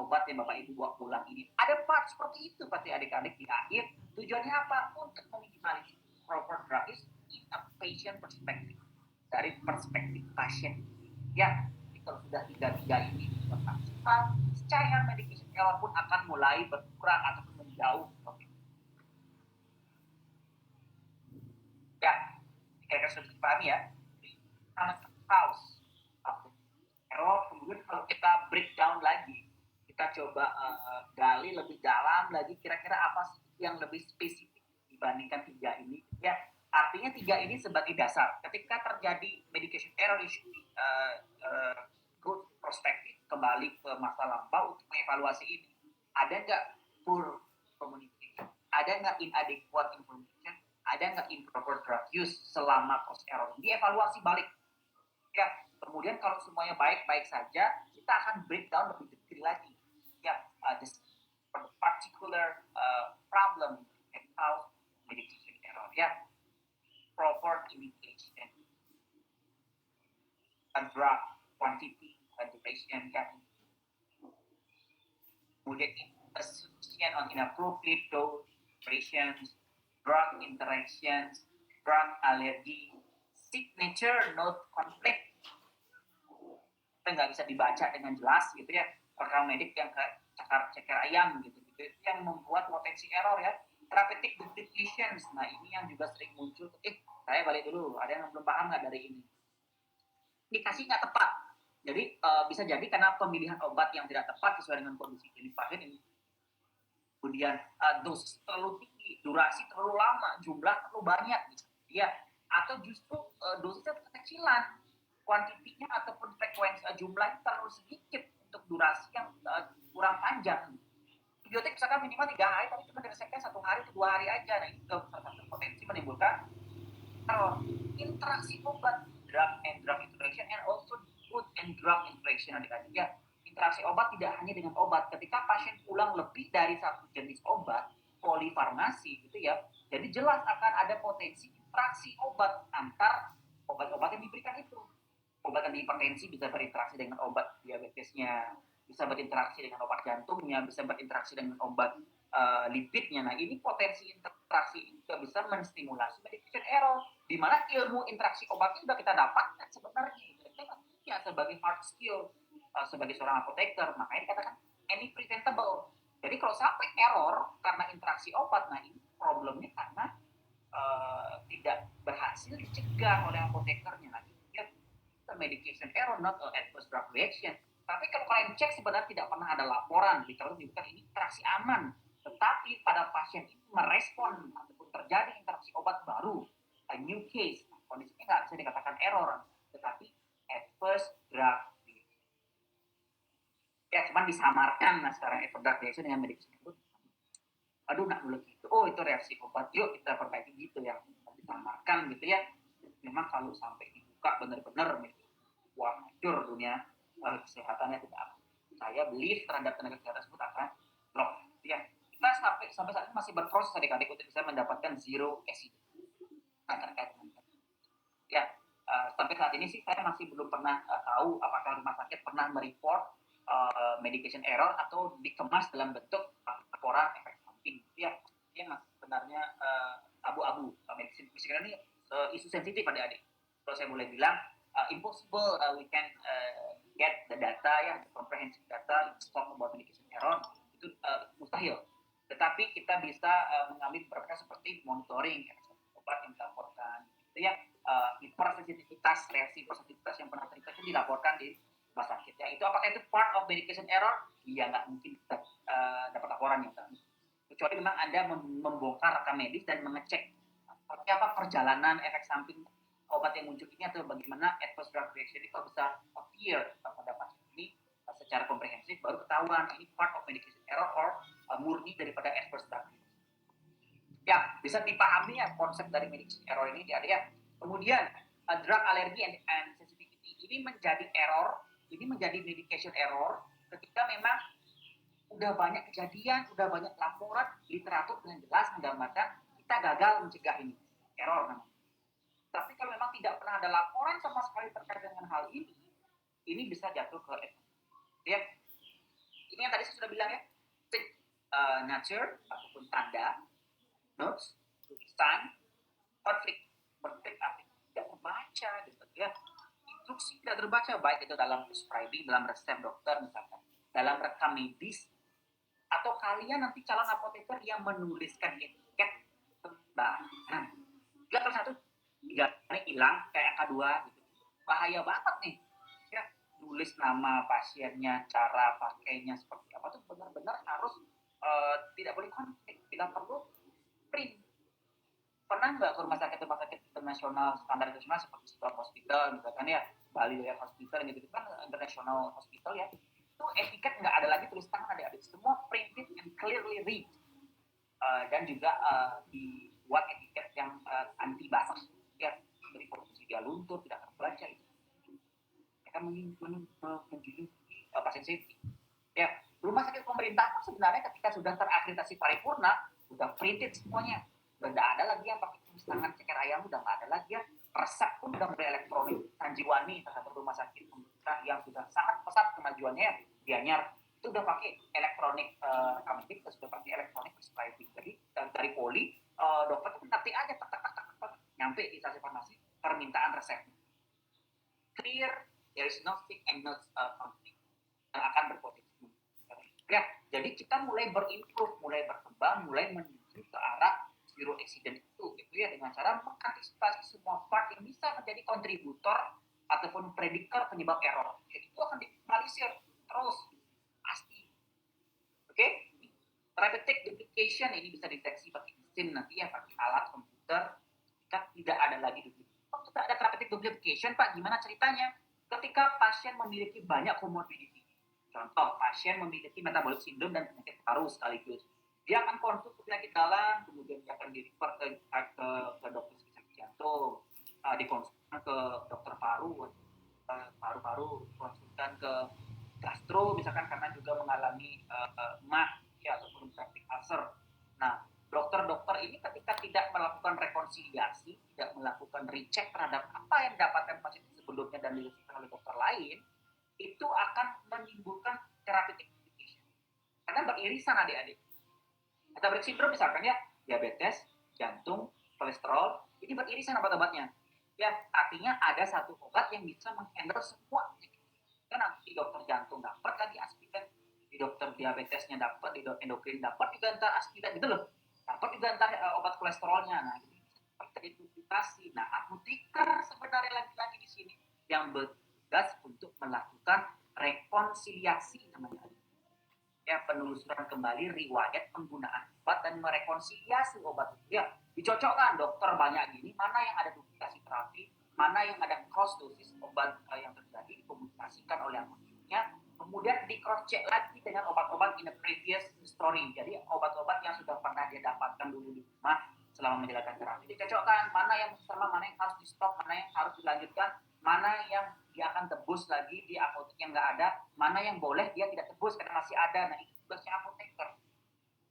Speaker 1: obat yang Bapak Ibu bawa pulang ini. Ada part seperti itu pasti adik-adik di akhir. Tujuannya apa? Untuk meminimalisir proper drug use in a patient perspective. Dari perspektif pasien. Ya, kalau sudah tiga ini maksimal, cair medication error pun akan mulai berkurang ataupun menjauh. Ya, kira-kira sudah dipahami ya. Cause error, kemudian kalau kita breakdown lagi, kita coba gali lebih dalam lagi, kira-kira apa sih yang lebih spesifik dibandingkan tiga ini? Ya, artinya tiga ini sebagai dasar. Ketika terjadi medication error, good perspektif kembali ke masa lampau untuk mengevaluasi ini. Ada nggak poor communication? Ada nggak inadequate information? Ada nggak improper drug use selama proses error? Dievaluasi balik. Ya, kemudian kalau semuanya baik-baik saja, kita akan breakdown lebih detail lagi. Ya, this particular problem and how medication error. Ya, proper indication, and drug quantity and duration. Ya, kemudian assumption on inappropriate dose, durations, drug interactions, drug allergy, signature note conflict. Itu nggak bisa dibaca dengan jelas gitu ya, rekam medik yang ceker ayam gitu, itu yang membuat potensi error ya. Therapeutic duplications, nah ini yang juga sering muncul. Saya balik dulu, ada yang belum paham nggak dari ini? Dikasih nggak tepat. Jadi bisa jadi karena pemilihan obat yang tidak tepat sesuai dengan kondisi klinis pasien ini. Kemudian dosis terlalu tinggi, durasi terlalu lama, jumlah terlalu banyak gitu. Ya, atau justru dosisnya kekecilan, kuantitinya ataupun frekuensi jumlahnya terlalu sedikit untuk durasi yang kurang panjang. Antibiotik misalkan minimal 3 hari, tapi cuma diresepkan 1 hari atau 2 hari aja. Nah, itu salah satu potensi menimbulkan error. Interaksi obat, drug and drug interaction, and also food and drug interaction, adik-adik ya. Interaksi obat tidak hanya dengan obat. Ketika pasien pulang lebih dari satu jenis obat, polifarmasi gitu ya, jadi jelas akan ada potensi interaksi obat antar obat-obat yang diberikan itu. Obat antihipertensi bisa berinteraksi dengan obat diabetesnya, bisa berinteraksi dengan obat jantungnya, bisa berinteraksi dengan obat lipidnya. Nah, ini potensi interaksi juga bisa menstimulasi medication error, di mana ilmu interaksi obatnya sudah kita dapatkan sebenarnya. Ya, sebagai hard skill, sebagai seorang apoteker, makanya dikatakan any preventable. Jadi kalau sampai error karena interaksi obat, nah ini problemnya karena tidak berhasil dicegah oleh apotekernya. Nah, medication error, not adverse drug reaction. Tapi kalau kalian cek sebenarnya tidak pernah ada laporan dikatakan ini interaksi aman. Tetapi pada pasien itu merespon ataupun terjadi interaksi obat baru, a new case. Kondisinya nggak bisa dikatakan error, tetapi adverse drug reaction. Ya, cuman disamarkan nah sekarang adverse drug reaction dengan medication itu. Aduh, nak dulu gitu. Oh, itu reaksi obat. Yuk kita perbaiki gitu yang disamarkan gitu ya. Memang kalau sampai dibuka benar-benar wah, hancur dunia kesehatannya tidak. Saya believe terhadap tenaga kesehatan tersebut akan drop. Ya, kita sampai saat ini masih berproses adik-adik untuk bisa mendapatkan zero accident. Ya, sampai saat ini sih saya masih belum pernah tahu apakah rumah sakit pernah mereport medication error atau dikemas dalam bentuk laporan efek samping. Ya, yang sebenarnya abu-abu. Medicine ini isu sensitif adik-adik. Kalau saya boleh bilang, impossible we can get the data ya, comprehensive data talk about medication error itu mustahil. Tetapi kita bisa mengambil beberapa seperti monitoring obat yang dilaporkan, itu ya, hipersensitivitas, reaksi hipersensitivitas yang pernah terjadi itu dilaporkan di rumah sakit. Ya, itu apakah itu part of medication error? Iya, nggak mungkin kita dapat laporan yang kecuali memang Anda membongkar rekam medis dan mengecek seperti apa perjalanan efek samping obat yang muncul ini atau bagaimana adverse drug reaction ini kalau bisa appear pada pasien ini secara komprehensif, baru ketahuan ini part of medication error or murni daripada adverse drug reaction. Ya, bisa dipahami ya konsep dari medication error ini ya. Kemudian drug allergy and sensitivity ini menjadi error, ini menjadi medication error ketika memang udah banyak kejadian, udah banyak laporan literatur dengan jelas menggambarkan kita gagal mencegah ini, error namanya. Tapi kalau memang tidak pernah ada laporan sama sekali terkait dengan hal ini bisa jatuh ke ya. Ini yang tadi saya sudah bilang ya, nature ataupun tanda, notes, sign, konflik, tidak terbaca gitu ya. Instruksi tidak terbaca, baik itu dalam prescribing, dalam resep dokter misalkan, dalam rekam medis, atau kalian nanti calon apoteker yang menuliskan etiket tentang tiga per satu, tiga ini hilang kayak angka 2 gitu. Bahaya banget nih ya, nulis nama pasiennya, cara pakainya seperti apa tuh benar-benar harus tidak boleh konflik, tidak perlu print. Pernah nggak ke rumah sakit internasional, standar internasional seperti Stroke Hospital misalkan ya, Bali Royal Hospital gitu kan, international hospital ya, itu etiket nggak ada lagi tulis tangan adik-adik, semua printed and clearly read. Dan juga dibuat etiket yang anti batas ya, dari posisi dia luntur tidak terbaca itu akan menjunjung pasien safety ya. Rumah sakit pemerintah pun sebenarnya ketika sudah terakreditasi paripurna sudah printed semuanya, udah nggak ada lagi yang pakai tulis tangan ceker ayam, udah nggak ada lagi ya. Resep pun udah mulai elektronik. Sanjiwani salah satu rumah sakit pemerintah yang sudah sangat pesat kemajuannya, Gianyar, itu udah pakai elektronik rekaman, sudah pakai elektronik prescribing. Jadi dari poli dokter tuh ngetik aja tak nyampe di stasiun farmasi permintaan resep. Clear, there is no stick and no conflict yang akan berpotensi. Ya, jadi kita mulai berimprove, mulai berkembang, mulai menuju ke arah zero accident itu gitu ya, dengan cara mengantisipasi semua part yang bisa menjadi kontributor ataupun prediktor penyebab error. Jadi itu akan diminimalisir terus pasti. Oke? Therapeutic duplication ini bisa deteksi pakai mesin nanti ya, pakai alat komputer. Jika tidak ada lagi duplication. Kalau tidak ada therapeutic duplication, Pak, gimana ceritanya? Ketika pasien memiliki banyak komorbiditi. Contoh, pasien memiliki metabolic syndrome dan penyakit paru sekaligus. Dia akan konsul ke penyakit dalam, kemudian dia akan di-refer ke dokter spesialis jantung, dikonsulkan ke dokter paru, konsultan ke gastro misalkan karena juga mengalami MAC ya, ataupun peptic ulcer. Nah, dokter-dokter ini ketika tidak melakukan rekonsiliasi, tidak melakukan recheck terhadap apa yang didapatkan pasien sebelumnya dan dirasakan oleh dokter lain, itu akan menimbulkan therapeutic duplication. Karena beririsan adik-adik. Metabolic syndrome misalkan ya, diabetes, jantung, kolesterol, ini beririsan obat-obatnya. Ya, artinya ada satu obat yang bisa menghandle semua. Karena di dokter jantung dapat lagi aspirin, di dokter diabetesnya dapat, di dokter endokrin dapat juga antar aspirin gitu loh. Dapat juga antar obat kolesterolnya. Nah, ini terjadi duplikasi. Nah, apoteker sebenarnya lagi-lagi di sini yang bertugas untuk melakukan rekonsiliasi namanya. Ya, penelusuran kembali riwayat penggunaan obat dan merekonsiliasi obat itu ya, dicocokkan dokter banyak gini, mana yang ada duplikasi terapi, mana yang ada cross dosis obat yang terjadi dikomunikasikan oleh apotekernya, kemudian di cross check lagi dengan obat-obat in the previous story. Jadi obat-obat yang sudah pernah dia dapatkan dulu di rumah selama menjalankan terapi dicocokkan, mana yang sama, mana yang harus di stop, mana yang harus dilanjutkan, mana yang dia akan tebus lagi di apotek yang nggak ada, mana yang boleh dia tidak tebus karena masih ada. Nah, itu tugasnya apoteker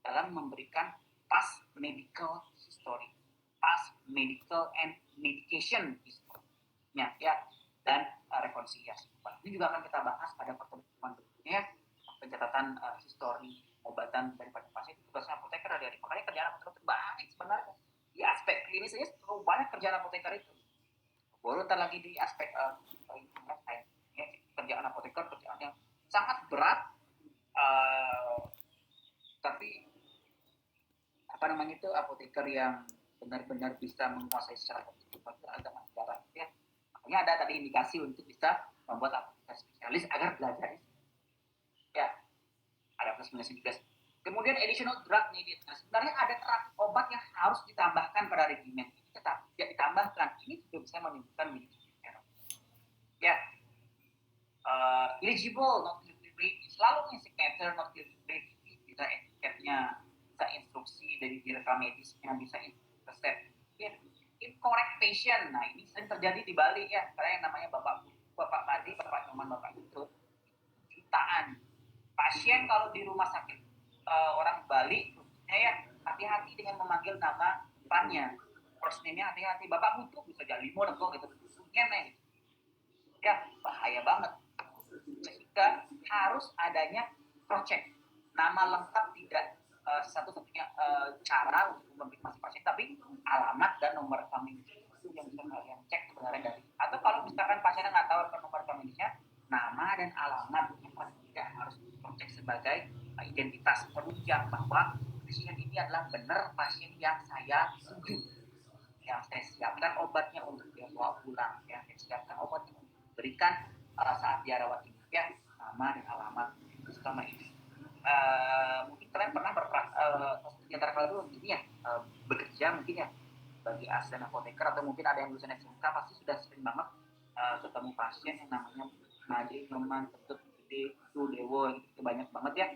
Speaker 1: dalam memberikan past medical history, past medical and medication history ya, dan rekonsiliasi. Ini juga akan kita bahas pada pertemuan berikutnya, pencatatan history obatan daripada pasien. Itu tugasnya apoteker dari makanya kerjaan apoteker itu banyak sebenarnya di aspek klinis saja, terlalu banyak kerjaan apoteker itu. Baru ntar lagi di aspek kerjaan apoteker, kerjaan yang sangat berat, tapi apa namanya itu, apoteker yang benar-benar bisa menguasai secara keseluruhan agama negara ya. Makanya ada tadi indikasi untuk bisa membuat apoteker spesialis agar belajar ya, ada plus minusnya juga. Kemudian additional drug needed. Nah, sebenarnya ada terapi obat yang harus ditambahkan pada regimen ini, tetapi tidak ditambahkan. Ini juga bisa menimbulkan medication error. Ya, eligible, not delivery, selalu signature, not delivery, bisa etiketnya, bisa instruksi dari rekam medisnya, bisa resep. Ya, incorrect patient. Nah, ini sering terjadi di Bali ya, karena yang namanya Bapak Madi, Bapak Nyoman, Bapak itu jutaan pasien kalau di rumah sakit orang Bali ya, hati-hati dengan memanggil nama depannya. first name-nya hati-hati, bapak butuh bisa jadi limo dan gitu, ngene, ya bahaya banget. Sehingga harus adanya project, nama lengkap tidak satu-satunya cara untuk memverifikasi pasien, tapi alamat dan nomor rekening itu yang bisa kalian cek sebenarnya dari. Atau kalau misalkan pasiennya nggak tahu nomor rekeningnya, nama dan alamat yang paling tidak harus project sebagai identitas penunjang bahwa pasien ini adalah benar pasien yang saya tuju, yang saya siapkan obatnya untuk dia bawa pulang, yang saya siapkan obatnya untuk diberikan saat dia rawat inap, ya nama dan alamat selama ini. Mungkin kalian pernah di antara kalian dulu gini ya, bekerja mungkin ya bagi asisten apoteker, atau mungkin ada yang lulusan SMK pasti sudah sering banget ketemu pasien yang namanya Made, Nyoman, Ketut, Gede, itu Dewo, itu banyak banget ya.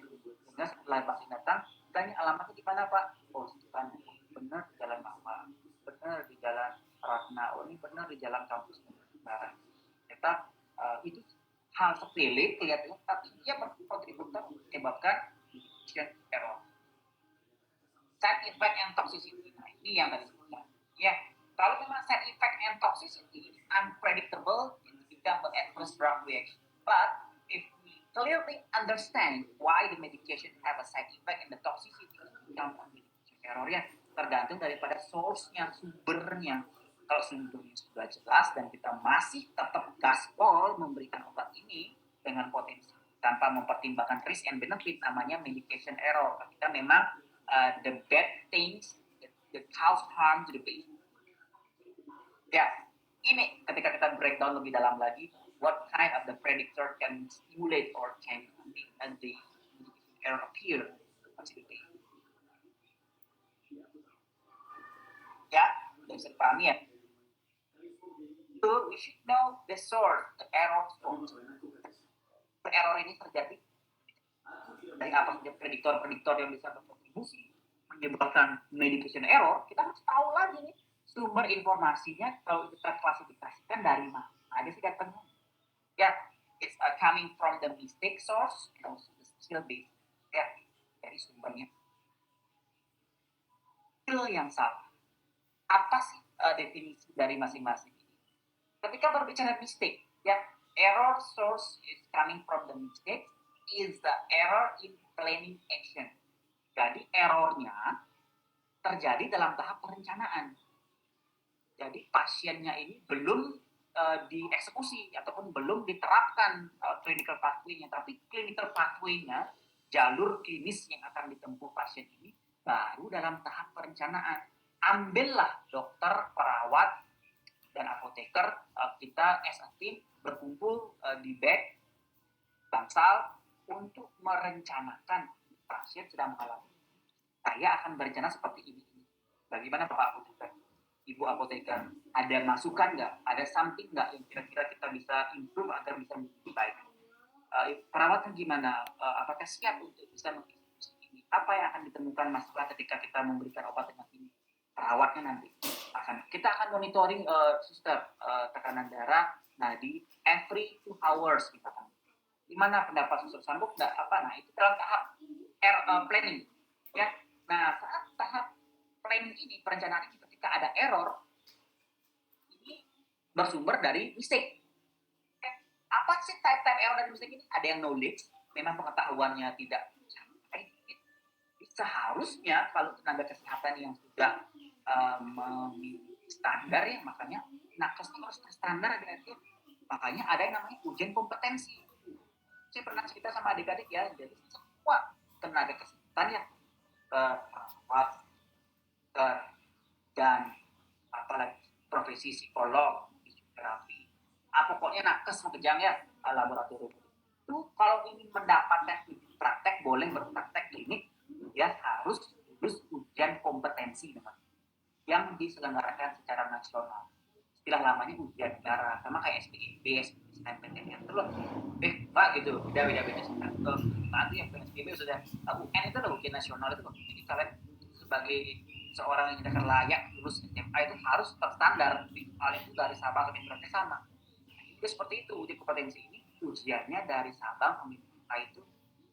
Speaker 1: Sehingga setelah pasien datang, tanya alamatnya di mana Pak? Oh, kan benar di jalan apa? Benar di jalan Ratna, oh ini benar di jalan kampus Barat. Ternyata itu hal sepele kelihatannya, tapi dia berkontribusi menyebabkan medication error. Side effect and toxicity, nah ini yang tadi disebutkan. Ya, kalau memang side effect and toxicity is unpredictable in the example adverse drug reaction, but if we clearly understand why the medication have a side effect and the toxicity become medication error, ya tergantung daripada source-nya, sumbernya. Kalau sumbernya sudah jelas dan kita masih tetap gaspol memberikan obat ini dengan potensi tanpa mempertimbangkan risk and benefit, namanya medication error. Kita memang the bad things that cause harm to the patient. Ya, ini ketika kita breakdown lebih dalam lagi, what kind of the predictor can stimulate or can make the medication error appear to the patient. Ya, bisa dipahami ya. So we should know the source, the error source. Error ini terjadi dari apa saja prediktor-prediktor yang bisa berkontribusi menyebabkan medication error. Kita harus tahu lagi nih sumber informasinya, kalau kita klasifikasikan dari mana ada sih datangnya. Ya, it's coming from the mistake source and also the skill base. Ya, dari sumbernya. Skill yang salah. Apa sih definisi dari masing-masing? Ketika berbicara mistake, ya, error source is coming from the mistake is the error in planning action. Jadi errornya terjadi dalam tahap perencanaan. Jadi pasiennya ini belum dieksekusi ataupun belum diterapkan clinical pathway-nya, tapi clinical pathway-nya, jalur klinis yang akan ditempuh pasien ini baru dalam tahap perencanaan. Ambillah dokter, perawat, dan apoteker, kita as a team berkumpul di bed bangsal untuk merencanakan pasien sedang mengalami. Saya akan berencana seperti ini. Bagaimana Bapak apoteker, Ibu apoteker, ada masukan nggak? Ada something nggak yang kira-kira kita bisa improve agar bisa lebih baik? Perawatnya gimana? Apakah siap untuk bisa mengeksekusi ini? Apa yang akan ditemukan masalah ketika kita memberikan obat dengan ini? Perawatnya nanti kita akan monitoring suster tekanan darah, nadi every 2 hours misalkan. Gimana pendapat suster, sanggup nggak? Nah itu dalam tahap planning, ya. Nah saat tahap planning ini, perencanaan ini, ketika ada error ini bersumber dari mistake. Apa sih type error dari mistake ini? Ada yang knowledge, memang pengetahuannya tidak sampai. Seharusnya kalau tenaga kesehatan yang sudah standar, ya, makanya nakesnya harus terstandar. Makanya ada yang namanya ujian kompetensi. Saya pernah cerita sama adik-adik ya, jadi semua tenaga kesehatan ya, perawat, dan apalagi profesi psikolog, fisioterapi, pokoknya nakes kejang ya, laboratorium itu kalau ingin mendapatkan praktek, boleh berpraktek klinik, ya harus lulus ujian kompetensi yang diselenggarakan secara nasional. Istilah lamanya ujian negara, sama kayak SPIB, SNMPTN itu loh. Pak gitu, beda-beda. Nanti yang PSBB sudah, UN itu loh ujian nasional itu loh. Jadi kalian sebagai seorang yang tidak layak lulus SMA itu harus terstandar. Hal itu dari Sabang sampai Merauke sama. Itu seperti itu, ujian kompetensi ini ujiannya dari Sabang sampai Merauke itu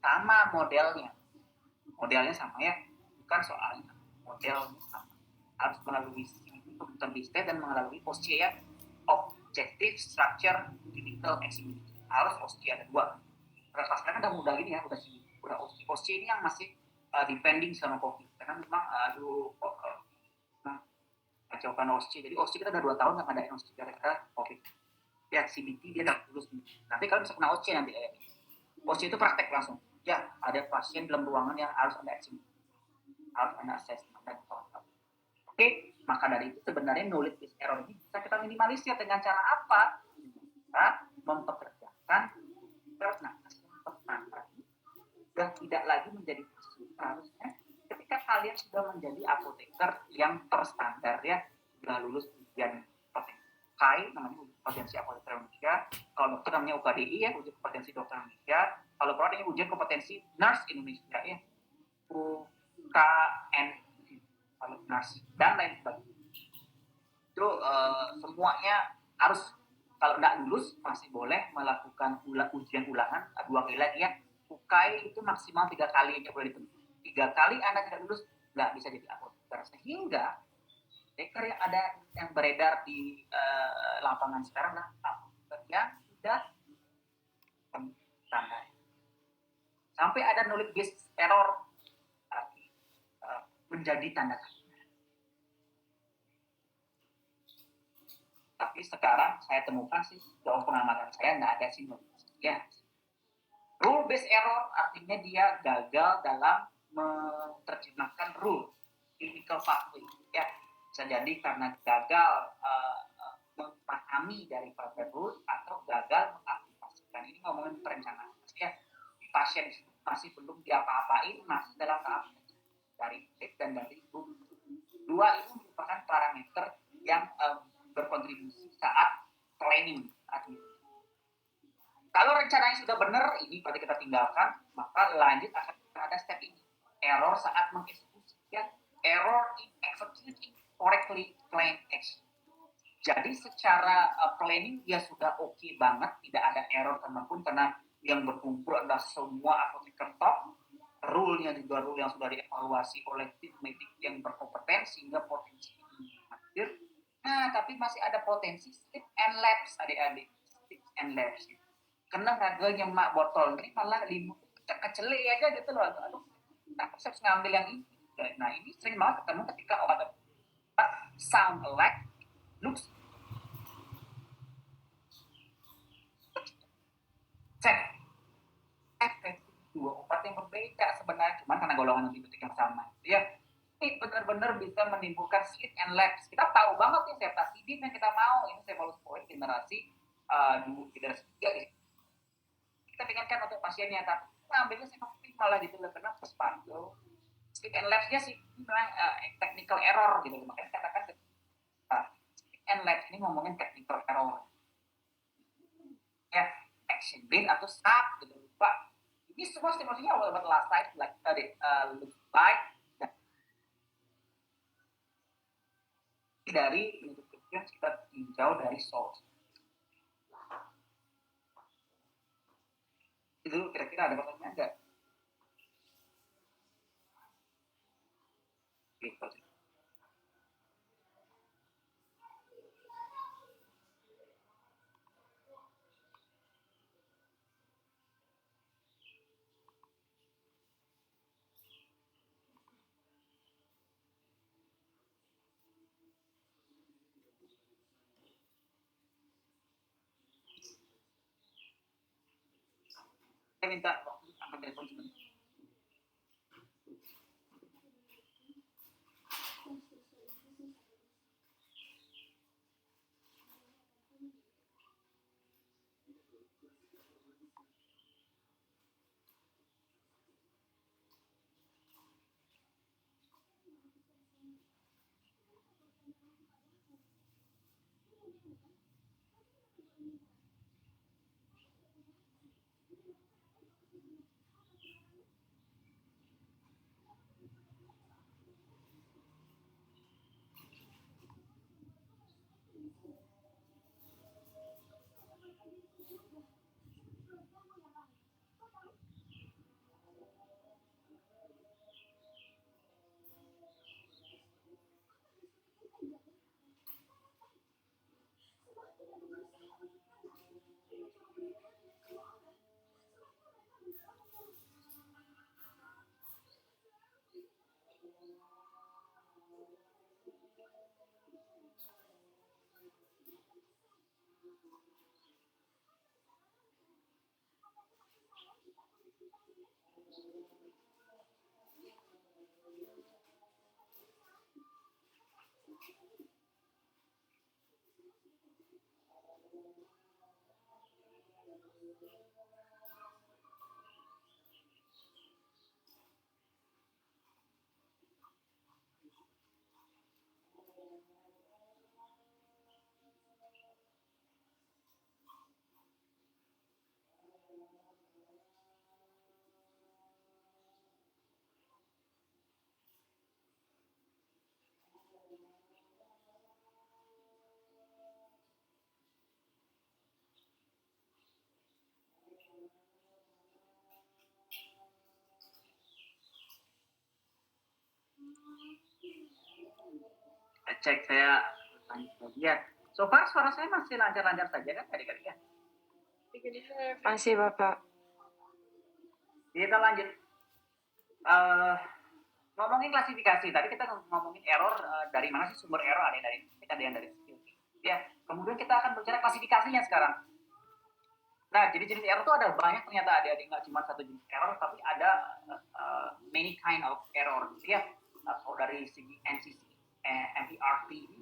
Speaker 1: sama modelnya. Modelnya sama ya, bukan soalnya modelnya sama. Harus melalui komputer bisnis dan melalui OSCE, Objective Structure Clinical Examination. Harus OSCE ada 2. Kelas kan udah mudah gini ya, udah OSCE ini yang masih depending sama COVID karena memang kacaukan OSCE. Jadi OSCE kita udah 2 tahun nggak ada OSCE gara-gara COVID. Ya CBT dia udah lulus. Nanti kalau bisa kena OSCE nanti OSCE itu praktek langsung. Ya ada pasien dalam ruangan yang harus ada examination, harus ada assessment dan kawan-kawan. Oke, maka dari itu sebenarnya knowledge based error ini bisa kita minimalisir dengan cara apa? Kita mempekerjakan nakes yang terstandar. Sudah tidak lagi menjadi harusnya ketika kalian sudah menjadi apoteker yang terstandar ya, sudah lulus ujian KAI namanya kompetensi apoteker Indonesia, kalau dokter namanya UKDI ya, ujian kompetensi dokter Indonesia, kalau perawat ini ujian kompetensi nurse Indonesia ya, UKN kalau nurse dan lain sebagainya. Itu semuanya harus, kalau tidak lulus masih boleh melakukan ujian ulangan 2 kali lagi ya. UKAI itu maksimal 3 kali yang boleh ditempuh. 3 kali Anda tidak lulus nggak bisa jadi apoteker. Sehingga apoteker yang ada yang beredar di lapangan sekarang lah apoteker yang sudah standar. Sampai ada knowledge based error menjadi tanda tanya. Tapi sekarang saya temukan sih dalam pengamatan saya nggak ada sih ya. Rule based error artinya dia gagal dalam menerjemahkan rule clinical pathway ya, bisa jadi karena gagal memahami daripada rule atau gagal mengaplikasikan. Ini ngomongin perencanaan ya, pasien masih belum diapa-apain, masih dalam tahap dari cek dan dari rule. 2 itu merupakan parameter yang berkontribusi saat planning. Kalau rencananya sudah benar, ini berarti kita tinggalkan, maka lanjut akan ada step ini. Error saat mengeksekusi, ya. Error in executing correctly planned action. Jadi secara planning dia sudah oke banget, tidak ada error temanpun karena yang berkumpul adalah semua apoteker top. Rule-nya juga rule yang sudah dievaluasi oleh tim medik yang berkompeten sehingga potensi ini hadir. Nah, tapi masih ada potensi slip and lapse adik-adik. Slip and lapse. Kena raganya mak botol ini malah kecele aja gitu loh. Aduh, tak harus ngambil yang ini. Nah, ini sering banget ketemu ketika obat sound alike, looks cek efektif 2 obat yang berbeda sebenarnya, cuma karena golongan antibiotik yang sama. Ya, ini benar-benar bisa menimbulkan slip and lapse. Kita tahu banget nih ceftazidime yang kita mau, ini cephalosporin generasi 2, generasi 3 kita ingatkan untuk pasiennya, tapi ambilnya sinovac malah gitu loh, karena Spando slip and lapse-nya sih memang technical error gitu, makanya katakan slip and lapse ini ngomongin technical error ya, action based atau SAP gitu, lupa. Ini semua stimulasinya obat last night like look like dari yang kita tinjau dari source. Itu kira-kira ada pertanyaan enggak? Gitu. Saya minta waktu angkat telepon sebentar. Cek saya ya. So far suara saya masih lancar-lancar saja kan adik-adik ya?
Speaker 2: Masih Bapak.
Speaker 1: Kita lanjut. Ngomongin klasifikasi tadi kita ngomongin error, dari mana sih sumber error, ada yang dari ya. Kemudian kita akan bicara klasifikasinya sekarang. Nah, jadi jenis error itu ada banyak ternyata, adik-adik, nggak cuma satu jenis error, tapi ada many kind of error ya. Kalau dari segi NCC, MPRT ini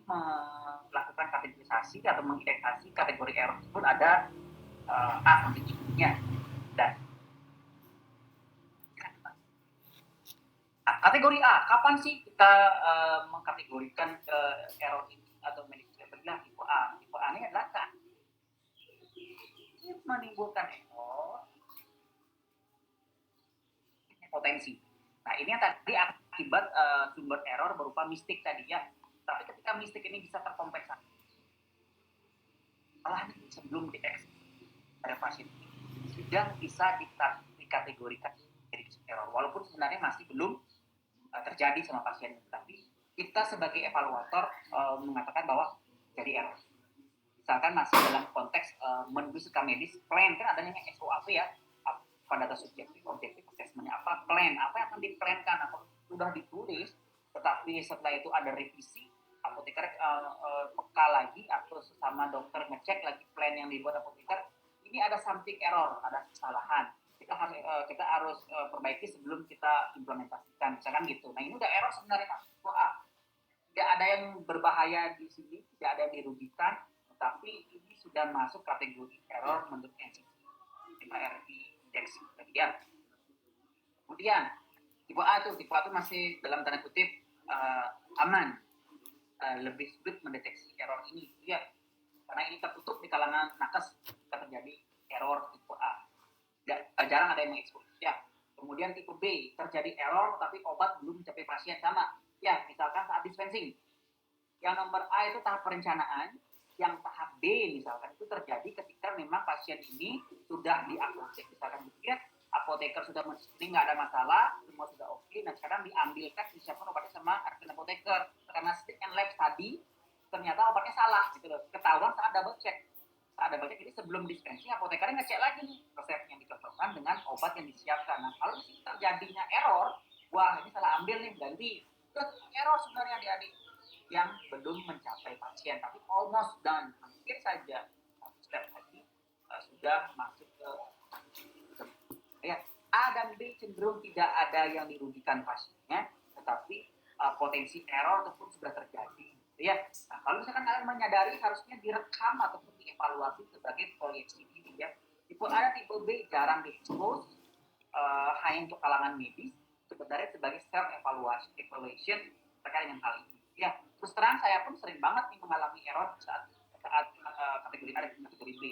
Speaker 1: melakukan kategorisasi atau mengidentifikasi kategori error tersebut ada A sampai I-nya. Dan kategori A, kapan sih kita mengkategorikan error ini atau manajemen tipe A? Tipe A ini adalah kan menimbulkan error potensi. Nah, ini yang tadi akibat sumber error berupa mistik tadi ya. Tapi ketika mistik ini bisa terkompensasi, malah sebelum dieksekusi pada pasien ini sudah bisa dikategorikan jadi error, walaupun sebenarnya masih belum terjadi sama pasien, tapi kita sebagai evaluator mengatakan bahwa jadi error. Misalkan masih dalam konteks menuju ke medis, plan kan adanya SOAP ya, pada data subjektif, objektif, assessment-nya apa, plan, apa yang akan diplankan, atau sudah ditulis, tetapi setelah itu ada revisi, apoteker peka lagi atau sesama dokter ngecek lagi plan yang dibuat apoteker, ini ada something error, ada kesalahan. Kita harus perbaiki sebelum kita implementasikan, misalkan gitu. Nah, ini udah error sebenarnya Mas. Tidak ada yang berbahaya di sini, tidak ada yang dirugikan, tetapi ini sudah masuk kategori error menurut NCC, MPRT index. Kemudian tipe A tuh masih dalam tanda kutip aman, lebih sulit mendeteksi error ini, ya, karena ini tertutup di kalangan nakes terjadi error tipe A. Jarang ada yang mengekspos ya. Kemudian tipe B, terjadi error tapi obat belum mencapai pasien, sama ya, misalkan saat dispensing. Yang nomor A itu tahap perencanaan, yang tahap B misalkan itu terjadi ketika memang pasien ini sudah diagnosis, misalkan ya, apoteker sudah men-screening nggak ada masalah, semua sudah oke, dan sekarang diambilkan disiapkan obatnya sama rekan apoteker, karena stick and lab tadi ternyata obatnya salah gitu loh, ketahuan saat double check. Jadi sebelum dispensing apotekernya ngecek lagi nih resep yang dicocokkan dengan obat yang disiapkan. Nah, kalau di sini terjadinya error, wah ini salah ambil nih, ganti. Terus error sebenarnya adik-adik yang belum mencapai pasien, tapi almost done, hampir saja step lagi sudah masuk ke ya. A dan B cenderung tidak ada yang dirugikan pasiennya, tetapi potensi error tersebut sudah terjadi. Ya, nah, kalau misalkan kalian menyadari, harusnya direkam ataupun dievaluasi sebagai proyeksi diri ya. Tipe A dan tipe B jarang diekspos, hanya untuk kalangan medis, sebenarnya sebagai self evaluation terkait dengan hal ini. Ya, terus terang saya pun sering banget nih mengalami error saat kategori A dan kategori B.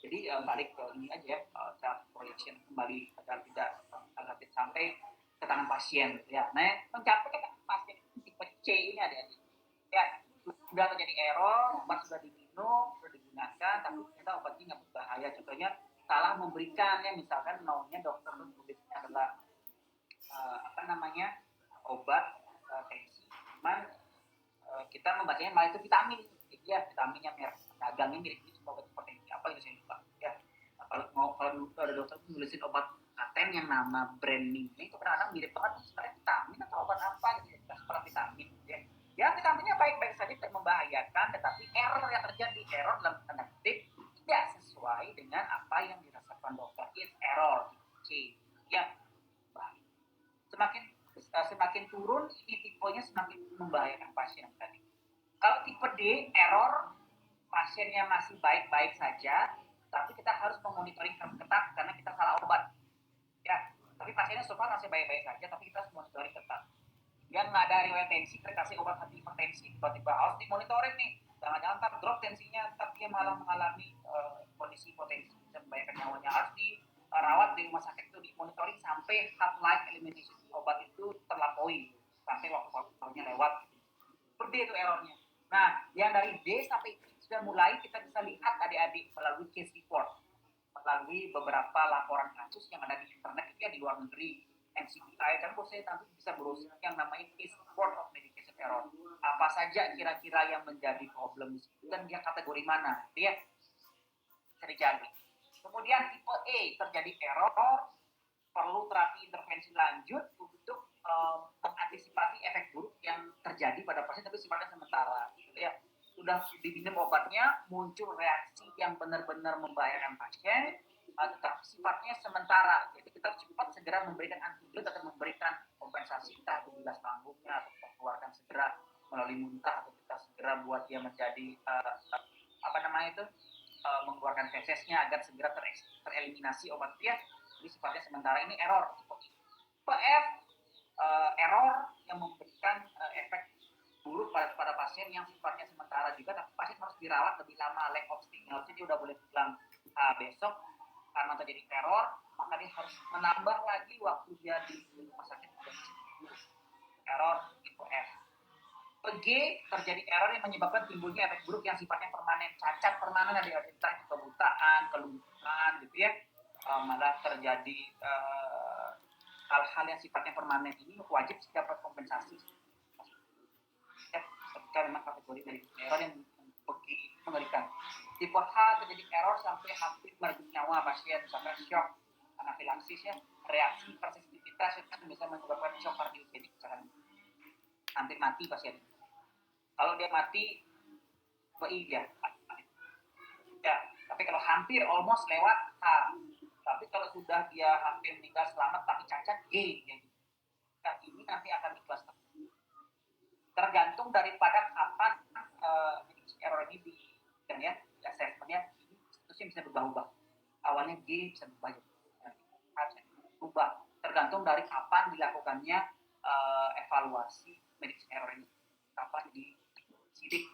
Speaker 1: Jadi balik ke ini aja ya, self projection kembali agar tidak sampai ke tangan pasien ya. Nah, mencapai ke tangan pasien tipe C ini adik-adik. Ya, sudah terjadi error, obat sudah diminum, sudah digunakan, tapi ternyata obatnya nggak berbahaya. Contohnya salah memberikannya, misalkan maunya dokter tulisnya adalah obat tensi, cuman kita membacanya malah itu vitamin, jadi ya vitamin yang merek dagangnya mirip ini, obat hipertensi apa gitu saya lupa. Ya, kalau ada dokter nulisin obat paten yang nama brand name-nya itu kadang-kadang mirip banget, sebenarnya vitamin atau obat apa gitu, seperti vitamin ya vitaminnya baik-baik saja, tidak membahayakan, tetapi error yang terjadi, error dalam tanda kutip sesuai dengan apa yang dirasakan dokter. It's error, C. Ya, baik. Semakin turun ini tipenya semakin membahayakan pasien tadi. Kalau tipe D, error, pasiennya masih baik-baik saja, tapi kita harus memonitoring ketat karena kita salah obat. Ya, tapi pasiennya so far masih baik-baik saja, tapi kita harus monitoring ketat. Yang nggak ada riwayat tensi, kita kasih obat anti hipertensi, tiba-tiba harus dimonitoring nih. Jangan-jangan tak drop tensinya, tapi dia malah mengalami kondisi hipotensi, bisa membahayakan nyawanya. Harus dirawat di rumah sakit itu, dimonitoring sampai half life elimination obat itu terlampaui, sampai waktu-waktunya lewat. Seperti itu errornya. Nah, yang dari D sampai E sudah mulai kita bisa lihat adik-adik melalui case report, melalui beberapa laporan kasus yang ada di internet itu ya di luar negeri, NCBI, kan saya nanti bisa berusaha yang namanya case report of medication error. Apa saja kira-kira yang menjadi problem dan dia kategori mana, dia terjadi. Kemudian tipe E terjadi error, perlu terapi intervensi lanjut untuk mengantisipasi efek buruk yang terjadi pada pasien tapi sifatnya sementara. Ya, sudah diminum obatnya, muncul reaksi yang benar-benar membahayakan pasien, tetapi sifatnya sementara. Jadi kita cepat segera memberikan antidot atau memberikan kompensasi, entah itu bilas panggungnya atau mengeluarkan segera melalui muntah, atau kita segera buat dia menjadi mengeluarkan fesesnya agar segera tereliminasi obat dia. Jadi sifatnya sementara, ini error. Tipe F, error yang memberikan efek buruk pada pasien yang sifatnya sementara juga, tapi pasien harus dirawat lebih lama, lack of stay. Harusnya dia udah boleh pulang besok, karena terjadi error, maka dia harus menambah lagi waktu dia di rumah sakit. Error tipe F. Tipe G, terjadi error yang menyebabkan timbulnya efek buruk yang sifatnya permanen. Cacat permanen, ada entah kebutaan, kelumpuhan gitu ya. Malah terjadi hal-hal yang sifatnya permanen ini wajib dapat kompensasi. Ya, ketika memang kategori dari error yang mengerikan. Tipe H, terjadi error sampai hampir merebut nyawa pasien, misalkan shock, anafilaksis ya, reaksi persensitivitas itu bisa menyebabkan shock kardiogenik, misalkan hampir mati pasien. Kalau dia mati, ya. Ya, tapi kalau hampir almost lewat H. Tapi kalau sudah dia hampir meninggal selamat tapi cacat, G. Nah, ini nanti akan ikhlas. Tergantung daripada kapan error ini assessment-nya statusnya bisa berubah-ubah. Awalnya G bisa berubah. Tergantung dari kapan dilakukannya evaluasi medication error ini. Kapan disidik,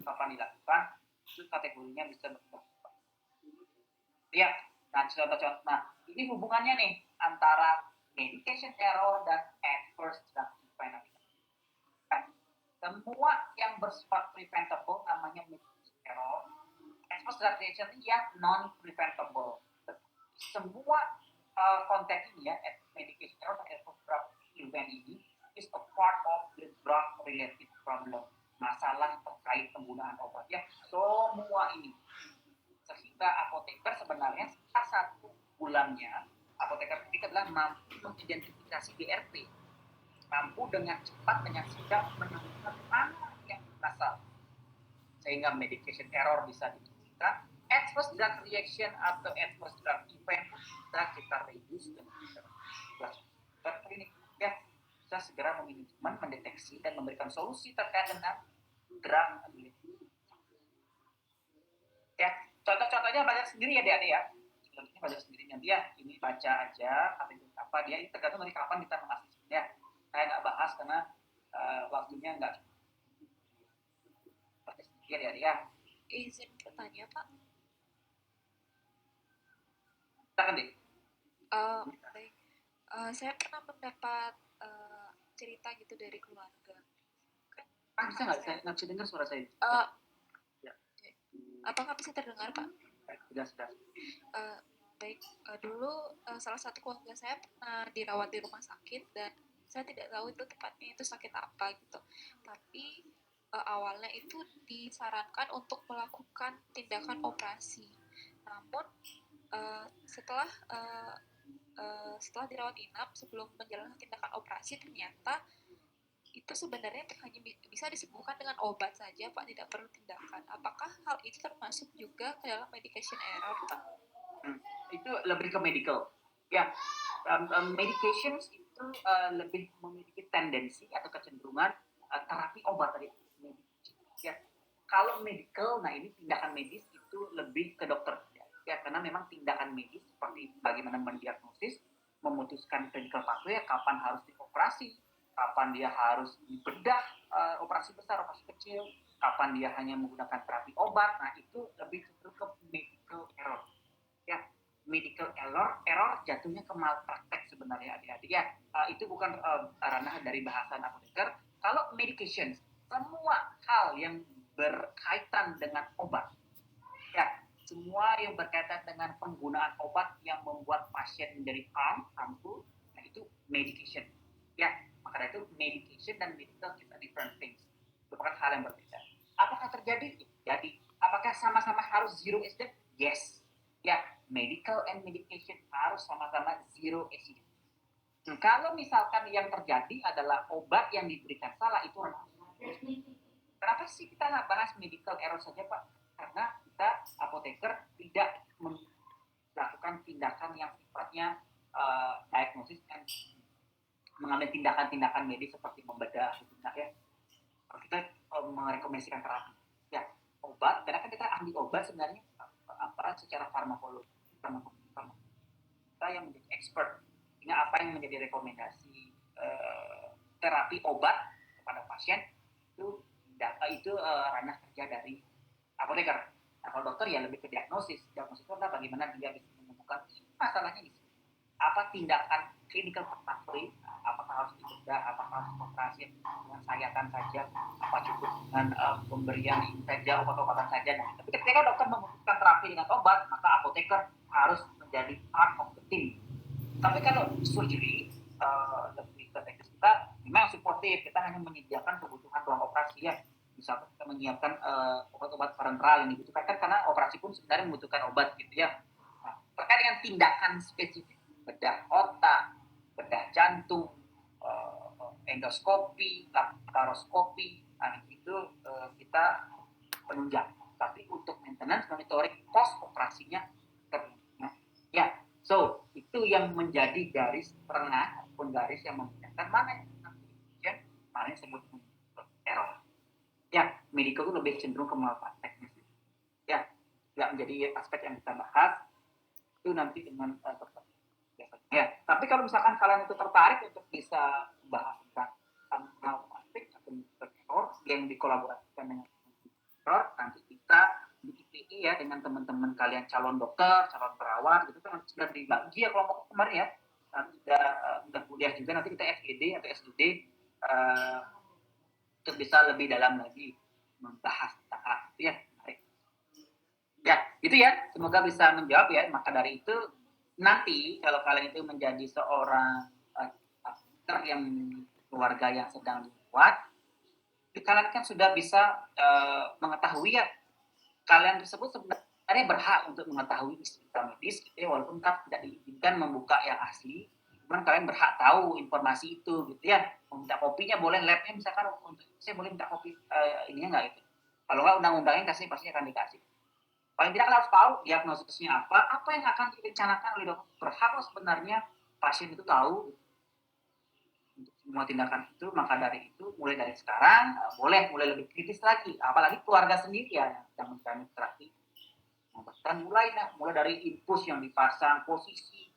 Speaker 1: kapan dilakukan, itu kategorinya bisa berubah. Ya, nah contoh-contoh. Nah, ini hubungannya nih antara medication error dan adverse drug event. Semua yang bersifat preventable namanya medication error. Adverse drug reaction yang non-preventable. Semua konteks ini ya, medication error dan adverse drug event ini is a part of the drug related problem. Masalah terkait penggunaan obat ya. Semua ini. Sehingga apoteker sebenarnya salah satu bulannya apoteker itu adalah mampu mengidentifikasi DRP, mampu dengan cepat dengan sigap menemukan mana yang berasal, sehingga medication error bisa ditemukan, adverse drug reaction atau adverse drug event bisa kita reduce dengan klinik ya, bisa segera mendeteksi dan memberikan solusi terkait dengan drug ya. Contoh-contohnya belajar sendiri ya adik-adik ya. Contohnya belajar sendiri nanti ya. Ini baca aja apa dia, ini tergantung dari kapan kita mengasihnya. Saya nggak bahas karena waktunya nggak. Baca sendiri ya adik-adik ya.
Speaker 5: Izin bertanya Pak.
Speaker 1: Silakan deh.
Speaker 5: Baik. Saya pernah mendapat cerita gitu dari keluarga.
Speaker 1: Bisa nggak? Saya nggak bisa dengar suara saya.
Speaker 5: Apakah bisa terdengar Pak?
Speaker 1: Sudah.
Speaker 5: Baik, dulu salah satu keluarga saya pernah dirawat di rumah sakit dan saya tidak tahu itu tepatnya itu sakit apa gitu. Tapi awalnya itu disarankan untuk melakukan tindakan operasi. Namun setelah dirawat inap sebelum menjalankan tindakan operasi ternyata itu sebenarnya hanya bisa disembuhkan dengan obat saja, Pak, tidak perlu tindakan. Apakah hal itu termasuk juga ke dalam medication error, Pak?
Speaker 1: Itu lebih ke medical. Ya, medications itu lebih memiliki tendensi atau kecenderungan terapi obat tadi. Ya, kalau medical, nah ini tindakan medis itu lebih ke dokter. Ya, karena memang tindakan medis seperti bagaimana mendiagnosis, memutuskan clinical pathway, kapan harus dioperasi, kapan dia harus dibedah, operasi besar, operasi kecil, kapan dia hanya menggunakan terapi obat. Nah, itu lebih cenderung ke medical error. Ya, medical error jatuhnya ke malpraktek sebenarnya adik-adik ya. Itu bukan ranah dari bahasan apoteker. Kalau medication, semua hal yang berkaitan dengan obat, ya, semua yang berkaitan dengan penggunaan obat yang membuat pasien menjadi harmful, nah itu medication. Ya, maka itu medication dan medical is a different things. Merupakan hal yang berbeda. Apakah terjadi? Jadi, apakah sama-sama harus zero accident? Yes. Ya, medical and medication harus sama-sama zero accident. Kalau misalkan yang terjadi adalah obat yang diberikan salah, itu kenapa sih kita nggak bahas medical error saja, Pak? Karena kita apoteker tidak melakukan tindakan yang sifatnya diagnosis dan mengambil tindakan-tindakan medis seperti membedah, ya. Kita merekomendasikan terapi. Ya, obat, karena kan kita ahli obat sebenarnya secara farmakologi, kita yang menjadi expert. Ini apa yang menjadi rekomendasi terapi obat kepada pasien itu ranah kerja dari apoteker. Nah, kalau dokter ya lebih ke diagnosis. Diagnosis itu adalah bagaimana dia bisa menemukan masalahnya di sini. Apa tindakan clinical pathway, apakah harus dibedah, apakah harus operasi dengan sayatan saja, apa cukup dengan pemberian saja, obat-obatan saja. Nah, tapi ketika dokter memutuskan terapi dengan obat, maka apoteker harus menjadi part of the team. Tapi kalau surgery lebih ke teknis, kita memang suportif, kita hanya menyediakan kebutuhan ruang operasi ya. Misalkan kita menyiapkan obat-obat parenteral yang dibutuhkan, kan karena operasi pun sebenarnya membutuhkan obat gitu ya. Nah, terkait dengan tindakan spesifik, bedah otak, bedah jantung, endoskopi, laparoskopi, nah itu kita penunjang. Tapi untuk maintenance monitoring post operasinya ya, so itu yang menjadi garis tengah ataupun garis yang membedakan mana yang mana yang disebut error. Ya, medical itu lebih cenderung ke malpraktek. Ya, nggak menjadi aspek yang kita bahas itu nanti dengan dokter. Ya, tapi kalau misalkan kalian itu tertarik untuk bisa bahas tentang malpraktek atau error yang dikolaborasikan dengan error, nanti kita di IPI ya dengan teman-teman kalian calon dokter, calon perawat gitu kan sudah dibagi ya kelompok kemarin ya. Nanti sudah kuliah juga, nanti kita FGD atau SGD untuk bisa lebih dalam lagi membahas tentang hal itu ya. Ya, itu ya. Semoga bisa menjawab ya. Maka dari itu nanti kalau kalian itu menjadi seorang dokter yang keluarga yang sedang dirawat, kalian kan sudah bisa mengetahui ya kalian tersebut sebenarnya berhak untuk mengetahui cerita medis gitu ya, walaupun kan tidak diizinkan membuka yang asli. Cuman kalian berhak tahu informasi itu gitu ya. Mau minta kopinya boleh, labnya misalkan untuk saya boleh minta kopi ininya nggak gitu. Kalau nggak undang-undangnya kasih pasti akan dikasih. Paling tidak harus tahu diagnosisnya apa yang akan direncanakan oleh dokter. Berhak sebenarnya pasien itu tahu untuk semua tindakan itu. Maka dari itu mulai dari sekarang mulai lebih kritis lagi, apalagi keluarga sendiri ya yang menjalani terapi. Bahkan mulai dari infus yang dipasang, posisi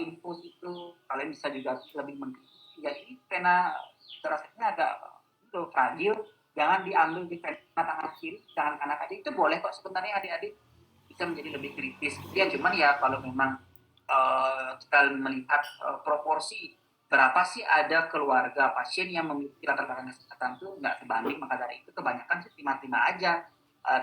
Speaker 1: infus itu kalian bisa juga lebih mengkritis. Ya ini pena rasanya agak fragil, jangan diambil di pena tangan kiri, tangan kanan aja itu boleh kok sebenarnya adik-adik bisa menjadi lebih kritis. Ya cuman ya kalau memang kita melihat proporsi berapa sih ada keluarga pasien yang memiliki latar belakang kesehatan itu nggak sebanding, maka dari itu kebanyakan sih terima aja,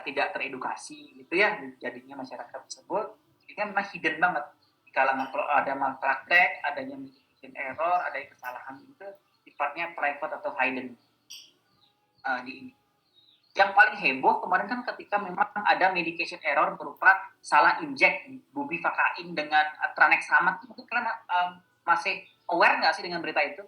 Speaker 1: tidak teredukasi gitu ya jadinya masyarakat tersebut. Ini kan memang hidden banget di kalangan, kalau ada malpraktek, adanya medication error, ada kesalahan itu sifatnya private atau hidden di ini. Yang paling heboh kemarin kan ketika memang ada medication error berupa salah injek bupivacain dengan tranexamat. Mungkin kalian masih aware nggak sih dengan berita itu?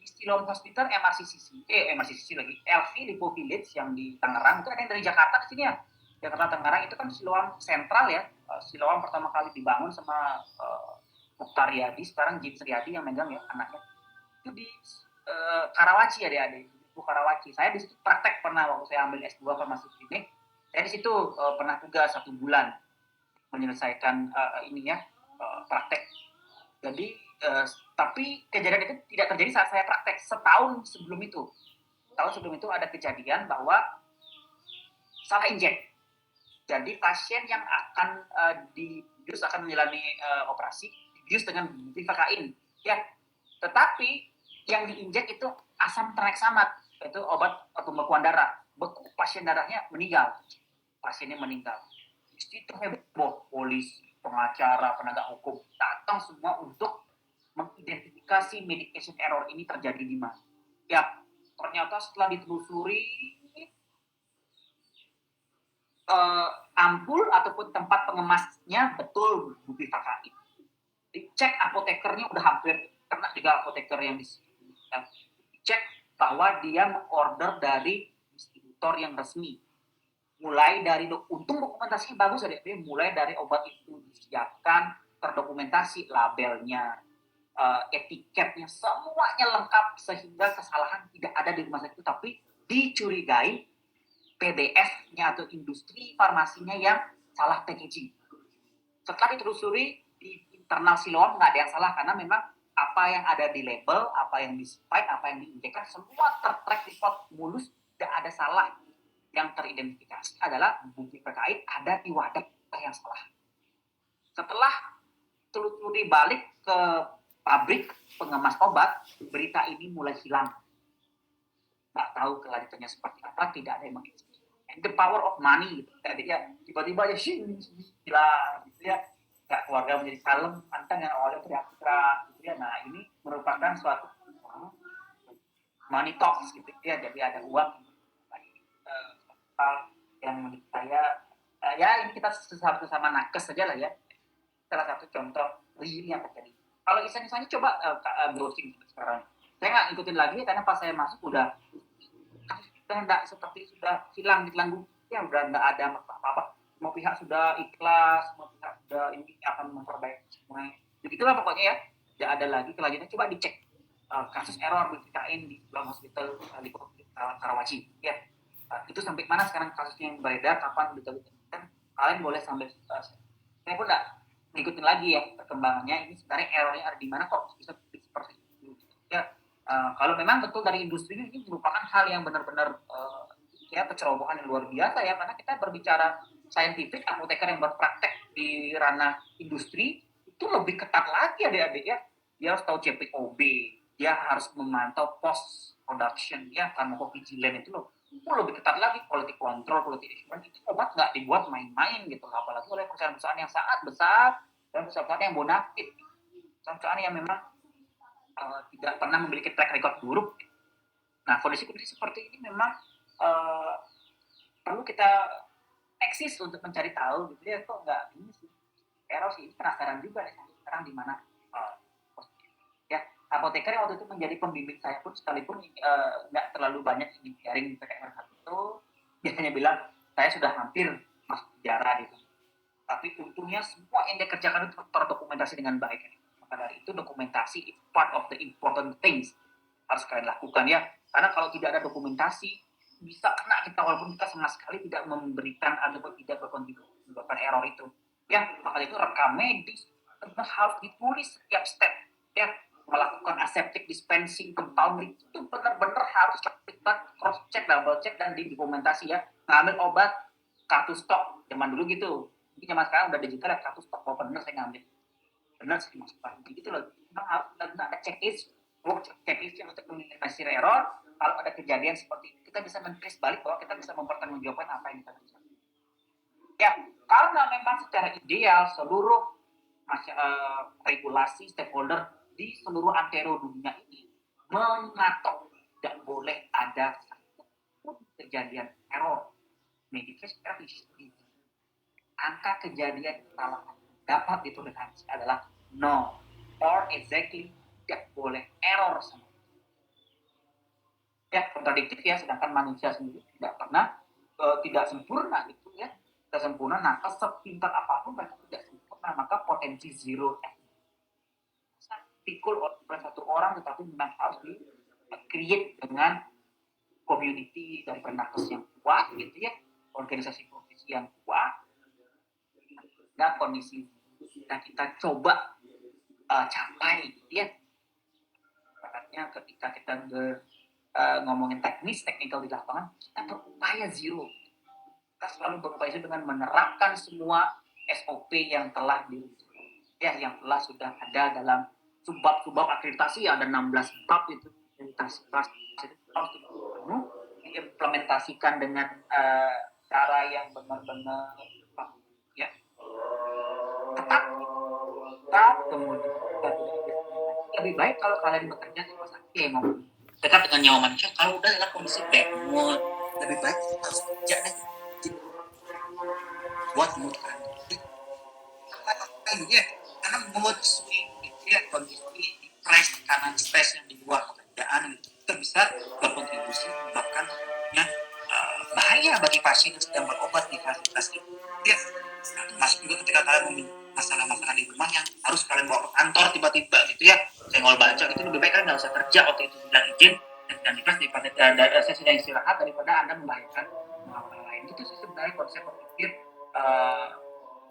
Speaker 1: Siloam Hospital MRCCC lagi, LV Lipo Village yang di Tangerang itu ada yang dari Jakarta ke sini ya. Jakarta Tangerang itu kan Siloam sentral ya. Siloam pertama kali dibangun sama Mukhtar Yadi, sekarang Jim Suryadi yang megang ya anaknya. Itu di Karawaci ya adik-adik. Itu Karawaci. Saya di situ praktek pernah waktu saya ambil S2 farmasi klinik. Saya di situ pernah tugas 1 bulan menyelesaikan praktek. Jadi tapi kejadian itu tidak terjadi saat saya praktek. Setahun sebelum itu ada kejadian bahwa salah injek. Jadi pasien yang akan dibius akan menjalani operasi dibius dengan bifakain, ya. Tetapi yang diinjek itu asam tranexamat, itu obat pembekuan darah. Beku pasien darahnya meninggal. Pasiennya meninggal. Itu heboh, polisi, pengacara, penegak hukum datang semua untuk mengidentifikasi medication error ini terjadi di mana. Ya, ternyata setelah ditelusuri ampul ataupun tempat pengemasnya betul bufivakain. Dicek apotekernya udah hampir kena juga apoteker yang dicek bahwa dia mengorder dari distributor yang resmi. Mulai dari untung dokumentasinya bagus ya, mulai dari obat itu disiapkan, terdokumentasi labelnya, etiketnya, semuanya lengkap sehingga kesalahan tidak ada di rumah sakit itu, tapi dicurigai PBF-nya atau industri farmasinya yang salah packaging. Setelah ditelusuri di internal Siloam nggak ada yang salah karena memang apa yang ada di label, apa yang di spike, apa yang diinjekkan semua tertrack report mulus, tidak ada salah. Yang teridentifikasi adalah bufivakain ada di wadah yang salah. Setelah telusuri balik ke pabrik pengemas obat, berita ini mulai hilang. Nggak tahu kelanjutannya seperti apa, tidak ada yang menginspirasi. The power of money, gitu. Ya, tiba-tiba aja hilang, gitu ya. Nggak, keluarga menjadi kalem, pantang yang awalnya teriak-teriak, gitu ya. Nah, ini merupakan suatu money talks, gitu ya. Jadi ada uang yang menurut saya ya ini kita sama nakes saja lah ya, salah satu contoh real yang terjadi. Kalau isan-isannya coba browsing sekarang, saya nggak ikutin lagi karena pas saya masuk udah nggak seperti sudah hilang di telanggung ya, udah nggak ada apa-apa, semua pihak sudah ikhlas, semua pihak sudah ini akan memperbaiki semuanya. Begitulah pokoknya ya, tidak ada lagi kelanjutan. Coba dicek kasus error BPKN di Siloam Hospital di Karawaci ya. Itu sampai mana sekarang kasusnya yang beredar, kapan ditemukan, kalian boleh sambil saya pun nggak ngikutin lagi ya perkembangannya, ini sebenarnya errornya ada di mana kok bisa seperti itu ya. Kalau memang betul dari industri ini merupakan hal yang benar-benar ya kecerobohan yang luar biasa ya, karena kita berbicara saintifik, apoteker yang berpraktek di ranah industri itu lebih ketat lagi adik-adik ya. Dia harus tahu CPOB, dia harus memantau post production ya, pharmacovigilance itu loh. Itu lebih ketat lagi, quality control, quality assurance, itu obat nggak dibuat main-main gitu, apalagi oleh perusahaan-perusahaan yang sangat besar dan perusahaan yang bonafit, perusahaan yang memang tidak pernah memiliki track record buruk. Nah, kondisi-kondisi seperti ini memang perlu kita eksis untuk mencari tahu gitu ya, kok nggak ini sih error sih, penasaran juga nih sekarang di mana ya. Apoteker yang waktu itu menjadi pembimbing saya pun sekalipun nggak terlalu banyak sharing terkait hal itu, dia hanya bilang saya sudah hampir masuk penjara gitu. Tapi untungnya semua yang dia kerjakan itu terdokumentasi dengan baik. Maka dari itu dokumentasi is part of the important things harus kalian lakukan ya. Karena kalau tidak ada dokumentasi bisa kena kita walaupun kita sama sekali tidak memberikan ataupun tidak berkontribusi menyebabkan error itu. Ya, maka itu rekam medis harus ditulis setiap step ya. Melakukan aseptic dispensing, compounding itu benar-benar harus kita cross check, double check dan didokumentasi ya. Ngambil obat kartu stok zaman dulu gitu, ini zaman sekarang udah digital ya, kartu stok bahwa benar saya ngambil, benar saya masukkan gitu loh. Memang harus ada checklist, checklist yang untuk menginvestigasi error. Kalau ada kejadian seperti itu kita bisa men-trace balik bahwa kita bisa mempertanggungjawabkan apa yang kita bisa ya. Karena memang secara ideal seluruh regulasi stakeholder di seluruh antero dunia ini mengatok tidak boleh ada satu kejadian error medication error. Angka kejadian kesalahan dapat ditoleransi adalah no or exactly, tidak boleh error sama. ya kontradiktif ya, sedangkan manusia sendiri tidak pernah tidak sempurna gitu ya, tidak sempurna. Nah, sepintar apapun mereka tidak sempurna, maka potensi zero pikul oleh satu orang, tetapi memang harus di create dengan community dari nakes yang kuat gitu ya, organisasi profesi yang kuat, dan kondisi yang kita coba capai gitu ya. Makanya ketika kita ngomongin technical di lapangan, kita berupaya zero. Kita selalu berupaya dengan menerapkan semua SOP yang telah yang telah sudah ada dalam subbab akreditasi, ada 16 bab itu akreditasi itu harus diimplementasikan dengan cara yang benar-benar ya ketat, kemudian lebih baik kalau kalian bekerja di rumah sakit ya mau dekat dengan nyawa manusia. Kalau udah dalam kondisi bad mood, lebih baik kita harus kerja deh buat mood kan ya, karena mood swing ya, kondisi stres karena stres yang di luar pekerjaan itu bisa berkontribusi menyebabkan bahaya bagi pasien yang sedang berobat di fasilitas itu ya. Masuk juga ketika kalian memiliki masalah-masalah di rumah yang harus kalian bawa ke kantor tiba-tiba gitu ya, senggol bancok, itu lebih baik kalian nggak usah kerja waktu itu, bilang izin dan ikhlas daripada saya sedang istirahat daripada anda membahayakan orang lain. Itu sih sebenarnya konsep berpikir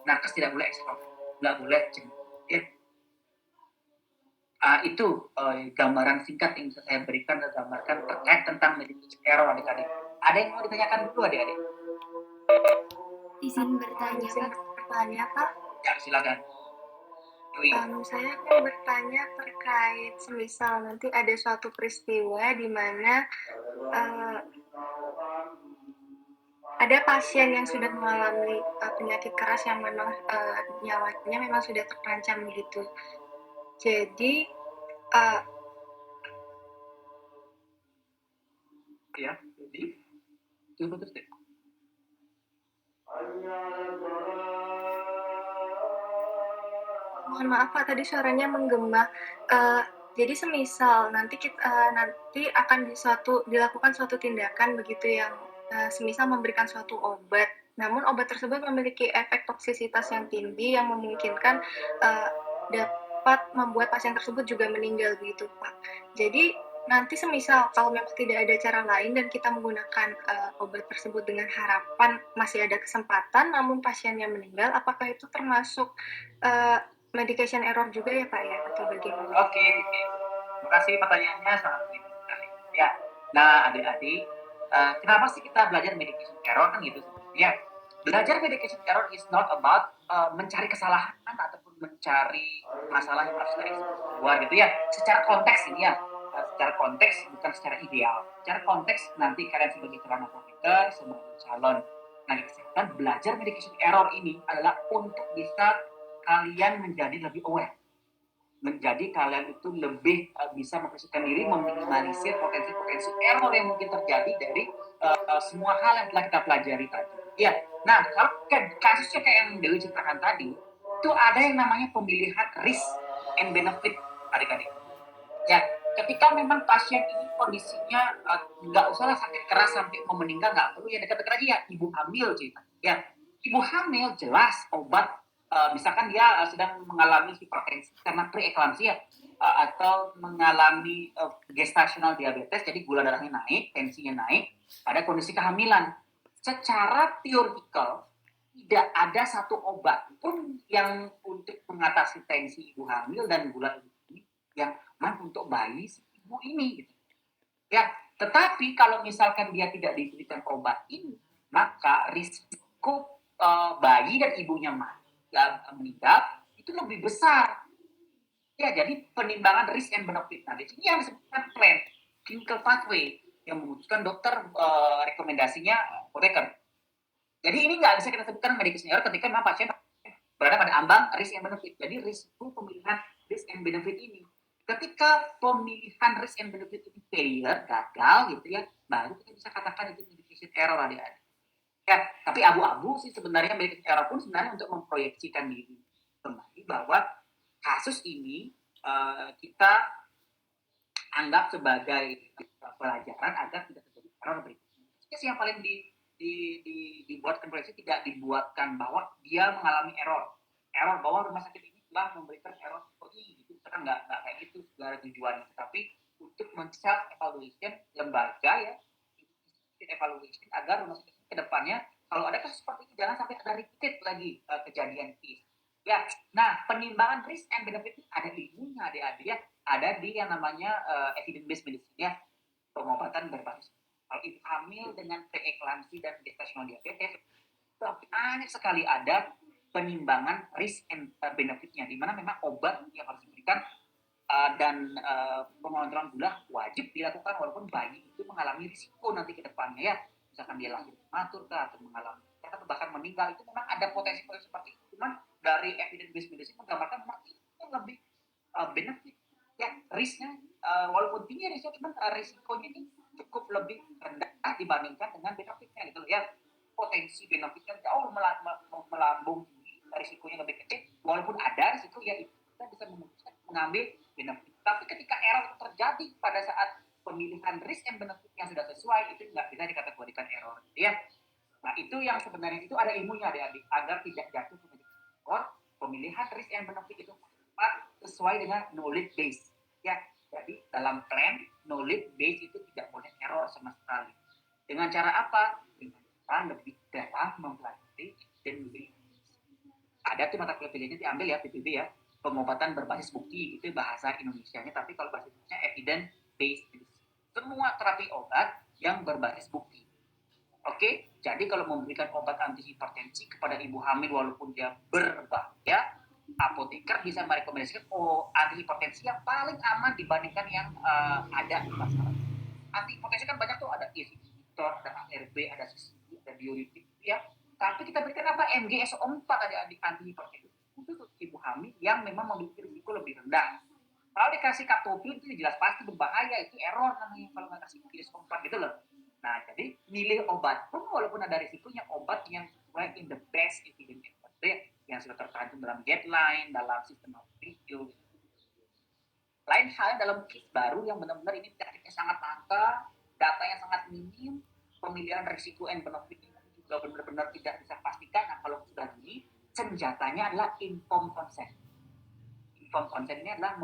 Speaker 1: nakes tidak boleh ekstrovert, nggak boleh ya. Itu gambaran singkat yang bisa saya berikan dan gambarkan terkait tentang medication error adik-adik. Ada yang mau ditanyakan dulu adik-adik?
Speaker 6: Izin bertanya Pak.
Speaker 1: Ya silakan.
Speaker 4: Saya akan bertanya terkait semisal nanti ada suatu peristiwa di mana ada pasien yang sudah mengalami penyakit keras yang memang nyawanya memang sudah terancam gitu. Jadi
Speaker 1: coba terus deh.
Speaker 4: Mohon maaf Pak, tadi suaranya menggema. Jadi semisal nanti akan dilakukan suatu tindakan begitu yang semisal memberikan suatu obat, namun obat tersebut memiliki efek toksisitas yang tinggi yang memungkinkan dapat membuat pasien tersebut juga meninggal begitu Pak. Jadi nanti semisal kalau memang tidak ada cara lain dan kita menggunakan obat tersebut dengan harapan masih ada kesempatan namun pasiennya meninggal, apakah itu termasuk medication error juga ya Pak ya, atau bagaimana?
Speaker 1: Oke. Terima kasih pertanyaannya, sangat menarik. Ya, nah adik-adik, kenapa sih kita belajar medication error kan gitu? Ya, belajar medication error is not about mencari kesalahan ataupun mencari masalah yang harus dari luar gitu ya. Secara konteks ini ya, secara konteks bukan secara ideal. Secara konteks nanti kalian sebagai tenaga provider, sebagai calon tenaga kesehatan, belajar medication error ini adalah untuk bisa kalian menjadi lebih aware, menjadi kalian itu lebih bisa mempersiapkan diri, meminimalisir potensi-potensi error yang mungkin terjadi dari semua hal yang telah kita pelajari tadi. Ya, nah kalau kasusnya kayak yang Dewi ceritakan tadi, itu ada yang namanya pemilihan risk and benefit adik-adik. Ya, ketika memang pasien ini kondisinya nggak usahlah sakit keras sampai mau meninggal, nggak perlu ya dekat-dekat lagi ya, ibu hamil cerita. Ya, ibu hamil jelas obat. Misalkan dia sedang mengalami hipertensi karena preeklamsia atau mengalami gestational diabetes, jadi gula darahnya naik, tensinya naik pada kondisi kehamilan. Secara teoretikal tidak ada satu obat pun yang untuk mengatasi tensi ibu hamil dan gula ini yang mampu untuk bayi ibu ini. Gitu. Ya, tetapi kalau misalkan dia tidak diberikan obat ini, maka risiko bayi dan ibunya meninggal itu lebih besar. Ya, jadi penimbangan risk and benefit. Nah, di sini yang disebutkan plan, clinical pathway yang memutuskan dokter rekomendasinya apoteker. Jadi ini nggak bisa kita sebutkan medication error ketika memang pasien berada pada ambang risk and benefit. Jadi risiko pemilihan risk and benefit ini. Ketika pemilihan risk and benefit ini failure, gagal gitu ya, baru kita bisa katakan itu medication error adik-adik. Ya, tapi abu-abu sih sebenarnya medication error pun sebenarnya untuk memproyeksikan diri kembali bahwa kasus ini kita anggap sebagai pelajaran agar tidak terjadi error berikutnya. Case yang paling dibuatkan proyeksi tidak dibuatkan bahwa dia mengalami error bahwa rumah sakit ini telah memberikan error gitu, kan nggak kayak gitu segala tujuannya, tapi untuk men-self evaluation lembaga ya, evaluation agar rumah sakit ke depannya kalau ada kasus seperti itu jangan sampai ada repeat lagi kejadian case. Ya, nah penimbangan risk and benefit ada ilmunya adik-adik ya, ada di yang namanya evidence based medicine ya, pengobatan berbasis. Kalau ibu hamil dengan preeklamsi dan gestational diabetes, banyak sekali ada penimbangan risk and benefitnya, di mana memang obat yang harus diberikan dan pengontrolan gula wajib dilakukan walaupun bayi itu mengalami risiko nanti ke depannya ya, misalkan dia lahir prematur atau mengalami atau bahkan meninggal, itu memang ada potensi-potensi seperti itu. Cuman dari evidence based medicine menggambarkan memang itu lebih benefit ya, risknya walaupun tinggi risiko, cuman risikonya ini cukup lebih rendah dibandingkan dengan benefitnya gitu ya. Potensi benefitnya jauh melambung tinggi, risikonya lebih kecil, walaupun ada risiko ya kita bisa memutuskan mengambil benefit. Tapi ketika error terjadi pada saat pemilihan risk and benefit yang sudah sesuai, itu nggak bisa dikategorikan error ya. Nah itu yang sebenarnya itu ada ilmunya adik-adik, agar tidak jatuh ke error. Pemilihan risk and benefit itu sesuai dengan knowledge base ya. Jadi dalam plan knowledge base itu tidak boleh error sama sekali. Dengan cara apa? Dengan cara lebih dalam mempelajari dan lebih ada tuh mata kuliah pilihannya diambil ya, PBB ya, pengobatan berbasis bukti, itu bahasa Indonesianya, tapi kalau bahasa Indonesia evidence based medicine. Semua terapi obat yang berbasis bukti. Oke, jadi kalau memberikan obat anti hipertensi kepada ibu hamil walaupun dia berbahaya, apoteker bisa merekomendasikan anti hipertensi yang paling aman dibandingkan yang ada di pasaran. Anti hipertensi kan banyak tuh, ada inhibitor, ada ARB, ada CCB, ada diuretik ya. Tapi kita berikan apa? MGSO4 ada anti hipertensi untuk ibu hamil yang memang memiliki risiko lebih rendah. Kalau dikasih kaptopil itu jelas pasti berbahaya, itu error namanya kalau nggak kasih MGSO4 gitu loh. Nah, jadi milih obat pun walaupun ada risikonya, obat yang sesuai in the best evidence yang sudah tercantum dalam guideline, dalam sistem review. Lain halnya dalam case baru yang benar-benar ini penyakitnya sangat langka, datanya sangat minim, pemilihan risiko and benefit juga benar-benar tidak bisa pastikan. Nah, kalau sudah gini, senjatanya adalah informed consent. Informed consent ini adalah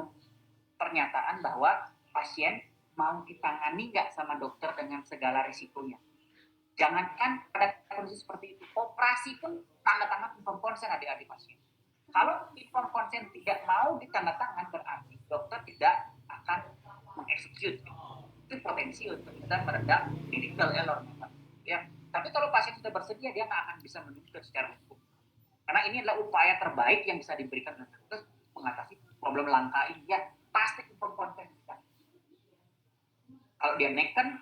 Speaker 1: pernyataan bahwa pasien mau ditangani nggak sama dokter dengan segala risikonya. Jangankan pada kondisi seperti itu, operasi pun tanda tangan informed consent adik-adik pasien. Kalau informed consent tidak mau ditanda tangan, berarti dokter tidak akan mengeksekut. Itu potensi untuk kita meredam medical error. Ya. Tapi kalau pasien sudah bersedia, dia nggak akan bisa menuntut secara hukum. Karena ini adalah upaya terbaik yang bisa diberikan oleh dokter mengatasi problem langka ini. Ya, pasti informed consent. Kalau dia neken,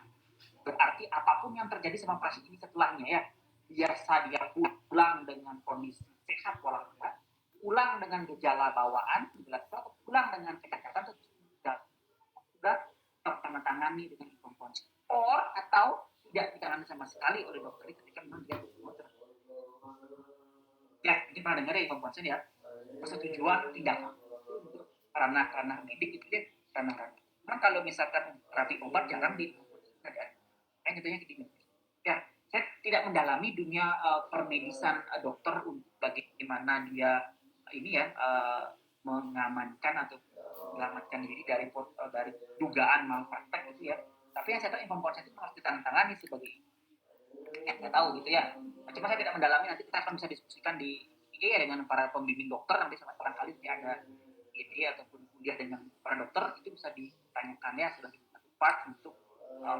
Speaker 1: berarti apapun yang terjadi sama pasien ini setelahnya ya, biasa dia pulang dengan kondisi sehat walafiat, pulang dengan gejala bawaan, pulang dengan kecacatan, sudah tertangani dengan informed consent, atau tidak ditangani sama sekali oleh dokter ketika memang dia dokter. Ya, ini pernah dengar ya informed consent ya, persetujuan tindakan ranah medik itu ya, ranah-ranah. Nah, kalau misalkan terapi obat jarang kan contohnya gini. Ya, saya tidak mendalami dunia permedisan dokter untuk bagaimana dia ini ya mengamankan atau menyelamatkan diri dari dugaan malpraktek gitu ya. Tapi yang saya tahu informed consent itu harus ditandatangani sebagai saya tahu gitu ya. Cuma saya tidak mendalami, nanti kita akan bisa diskusikan di ya dengan para pembimbing dokter, nanti sama barangkali ada ide ataupun kuliah dengan para dokter, itu bisa ditanyakan ya sebagai satu part untuk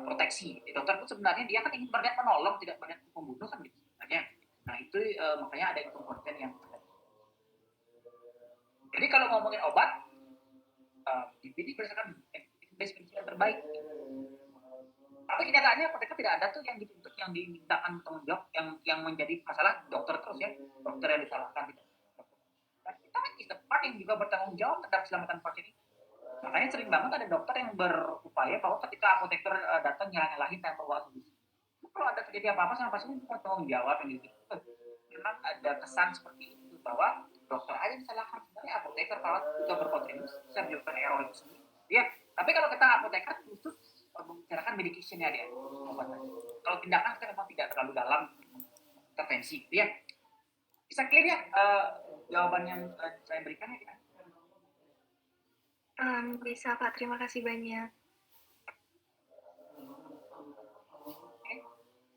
Speaker 1: proteksi. Dokter itu sebenarnya dia kan ingin berniat menolong, tidak berniat membunuh kan gitu sebenarnya. Nah itu makanya ada informed consent yang jadi kalau ngomongin obat dipilih berdasarkan evidence yang terbaik. Tapi kenyataannya mereka tidak ada tuh yang dituntut, yang dimintakan tanggung jawab, yang menjadi masalah dokter terus ya, dokter yang disalahkan tidak. Nah, kita kan part yang juga bertanggung jawab terhadap keselamatan pasien ini. Makanya sering banget ada dokter yang berupaya bahwa ketika apoteker datang nyalahin tanpa bawa solusi. Kalau ada terjadi apa-apa sama pasien itu tanggung jawab yang gitu. Memang ada kesan seperti itu bahwa dokter aja disalahkan, sebenarnya apoteker kalau juga berkontribusi bisa menyebabkan error itu sendiri. Ya, Tapi kalau kita apoteker khusus membicarakan medication ya dia. Kalau tindakan kita memang tidak terlalu dalam intervensi, ya. Bisa clear ya jawaban yang saya berikan ya?
Speaker 4: Bisa Pak, terima kasih banyak.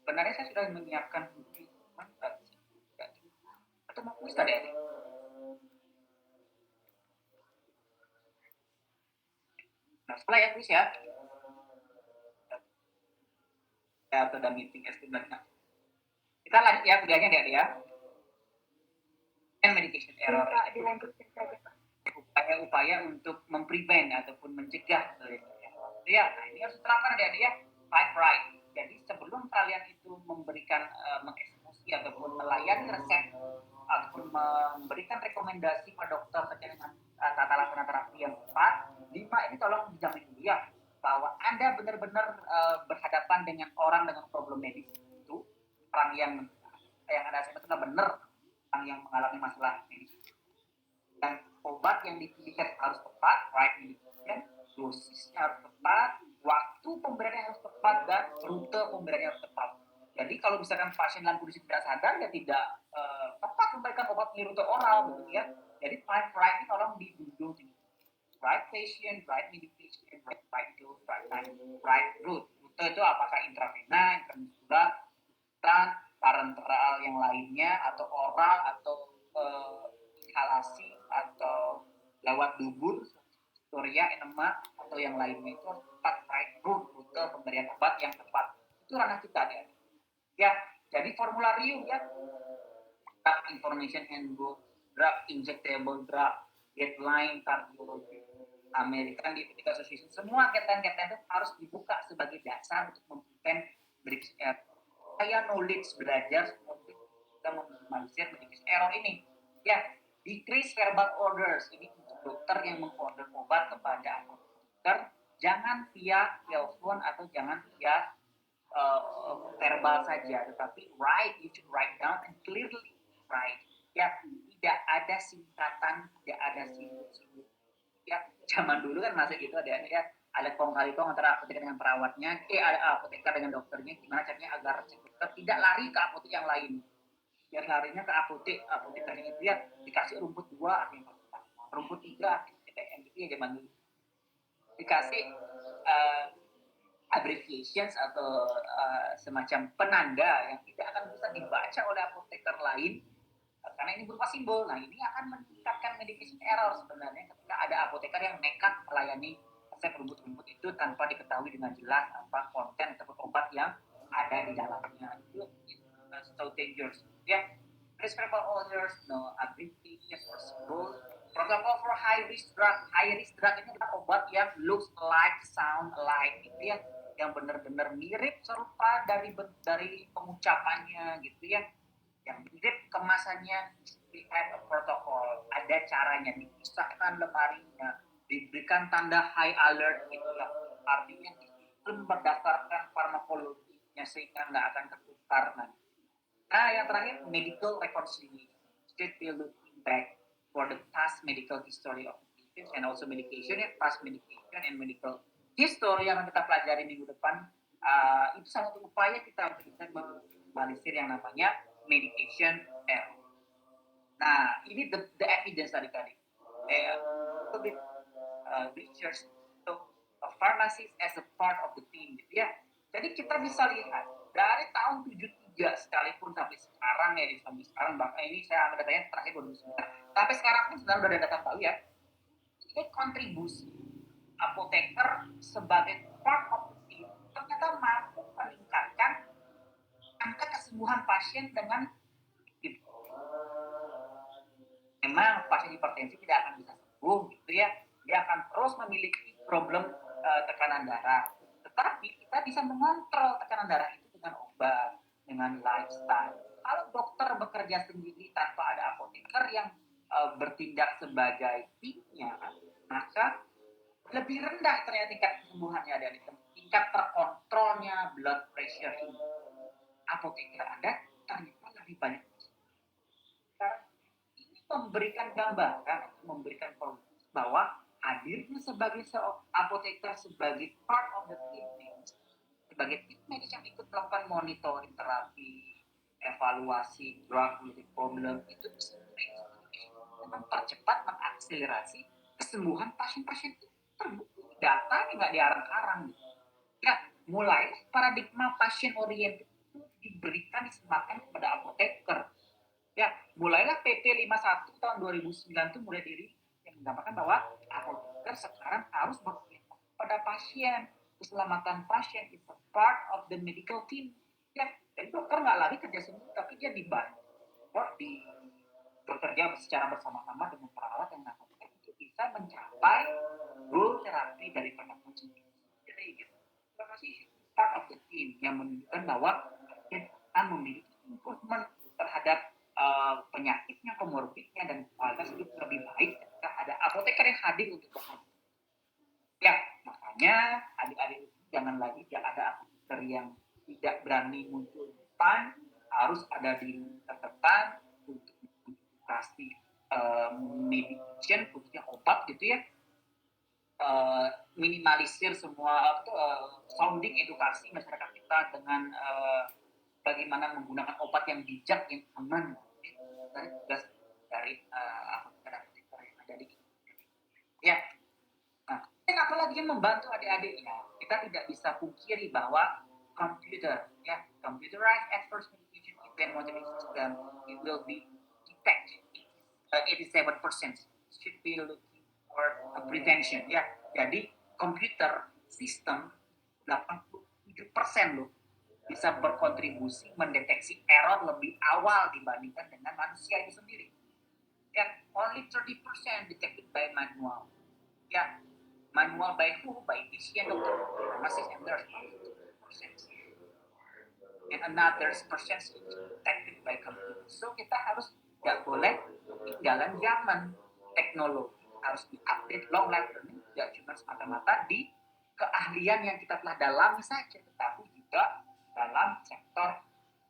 Speaker 1: Sebenarnya saya sudah menyiapkan bukti atau mau kuis tadi. Nah, setelah ya kuis ya. Ya, atau ada meeting sebenarnya. Kita lanjut ya kuliahnya ya. And medication error.
Speaker 4: Pak, dilanjutkan saja Pak.
Speaker 1: Upaya-upaya untuk memprevent ataupun mencegah. Ya, nah ini harus diterapkan ya. Fight right. Jadi sebelum kalian itu memberikan mengeksekusi ataupun melayani resep ataupun memberikan rekomendasi pada dokter terkait dengan tata laksana terapi yang tepat, 5 ini tolong dijamin dulu ya bahwa Anda benar-benar berhadapan dengan orang dengan problem medis itu, orang yang Anda sebut benar, orang yang mengalami masalah medis. Dan obat yang dipilih harus tepat, right medication, dosisnya harus tepat, waktu pemberiannya harus tepat, dan rute pemberiannya harus tepat. Jadi kalau misalkan pasien dalam kondisi tidak sadar, ya tidak tepat memberikan obat di rute oral, begitu ya. Jadi right ini tolong dijunjung tinggi. Right patient, right medication, right dose, right time, right route. Rute itu apakah intravena, intramuskular, dan parenteral yang lainnya, atau oral, atau inhalasi, atau lewat dubur, storia, enema, atau yang lainnya. Itu harus tepat, right route, rute pemberian obat yang tepat. Itu ranah kita ya. Ya, jadi formularium ya. Drug information handbook, drug injectable drug, guideline cardiology, American Diabetic Association, semua guideline itu harus dibuka sebagai dasar untuk memberikan medication error. Saya knowledge belajar untuk kita meminimalisir medication error ini. Ya, decrease verbal orders, ini untuk dokter yang mengorder obat kepada apoteker, jangan via telepon atau jangan via verbal saja, tetapi you should write down and clearly write. Ya, tidak ada singkatan, tidak ada simbol-simbol. Ya, zaman dulu kan masih gitu ada kong kali kong antara apoteker dengan perawatnya, ada apoteker dengan dokternya, gimana caranya agar dokter tidak lari ke apotek yang lain. Biar larinya ke apotekernya itu ya dikasih rumput 2, rumput 3, gitu ya zaman dulu. Dikasih abbreviations atau semacam penanda yang tidak akan bisa dibaca oleh apoteker lain karena ini berupa simbol. Nah, ini akan meningkatkan medication error sebenarnya ketika ada apoteker yang nekat melayani resep rumput-rumput itu tanpa diketahui dengan jelas apa konten atau obat yang ada di dalamnya. Itu so dangerous. Ya, prescribable orders, no abbreviations or symbols. Protokol for high risk drug. High risk drug ini adalah obat yang looks like, sound like, gitu ya, yang benar-benar mirip serupa dari pengucapannya, gitu ya, yang mirip kemasannya. We have a protokol, ada caranya, dipisahkan lemarinya, diberikan tanda high alert, itulah artinya itu berdasarkan farmakologinya sehingga nggak akan tertukar nanti. Nah, yang terakhir medical reconciliation, strictly looking back for the past medical history of patients and also medication, past medication and medical history yang kita pelajari minggu depan. Itu salah satu upaya kita untuk bisa meminimalisir yang namanya medication error. Nah, ini the evidence tadi. Research pharmacist as a part of the team, gitu ya. Jadi kita bisa lihat dari tahun 73 sekalipun sampai sekarang ya, sampai sekarang bahkan ini saya ambil datanya terakhir 2009. Sampai sekarang pun sebenarnya udah ada data tahu ya. Ini kontribusi apoteker sebagai part of the team ternyata mampu meningkatkan angka kesembuhan pasien dengan memang pasien hipertensi tidak akan bisa sembuh, gitu ya. Dia akan terus memiliki problem tekanan darah. Tetapi kita bisa mengontrol tekanan darah itu dengan obat, dengan lifestyle. Kalau dokter bekerja sendiri tanpa ada apoteker yang bertindak sebagai timnya, maka lebih rendah ternyata tingkat kesembuhannya dan tingkat terkontrolnya blood pressure ini. Apoteker Anda ternyata lebih banyak. Ini memberikan gambaran, memberikan bahwa hadirnya sebagai apoteker sebagai part of the team, sebagai tim medis yang ikut melakukan monitoring terapi, evaluasi drug related problem, itu bisa mempercepat, mengakselerasi kesembuhan pasien-pasien itu. Terbukti data nggak diarang-arang gitu. Ya, mulai paradigma pasien oriented itu diberikan, disematkan kepada apoteker. Ya, mulailah PP 51 tahun 2009 itu mulai diri yang menggambarkan bahwa apoteker sekarang harus berpihak pada pasien. Keselamatan pasien is a part of the medical team. Ya, jadi dokter nggak lagi kerja sendiri, tapi dia dibantu, bekerja secara bersama-sama dengan perawat yang melakukan untuk bisa mencapai goal terapi dari pasien. Jadi gitu. Masih part of the team yang menunjukkan bahwa pasien akan memiliki improvement terhadap penyakitnya, komorbidnya, dan kualitas hidup lebih baik ketika ada apoteker yang hadir untuk bekerja. Ya, makanya adik-adik jangan lagi ada apoteker yang tidak berani muncul di depan, harus ada di terdepan untuk kasih medication, khususnya obat gitu ya. Minimalisir semua sounding edukasi masyarakat kita dengan bagaimana menggunakan obat yang bijak, yang aman. Dari tugas dari apoteker yang ada di ya. Nah, dan apalagi yang membantu adik-adiknya, kita tidak bisa pungkiri bahwa computerized adverse medication event monitoring system, it will be detect 87% should be looking for a prevention. Ya, jadi komputer sistem 87% loh bisa berkontribusi mendeteksi error lebih awal dibandingkan dengan manusia itu sendiri. Ya, only 30% detected by manual. Ya, manual by who? By physician, dokter, pharmacist, and nurse. 2%. And another percent is detected by computer. So kita harus nggak boleh ketinggalan zaman. Teknologi harus diupdate, long life learning tidak cuma semata-mata di keahlian yang kita telah dalami saja, tetapi juga dalam sektor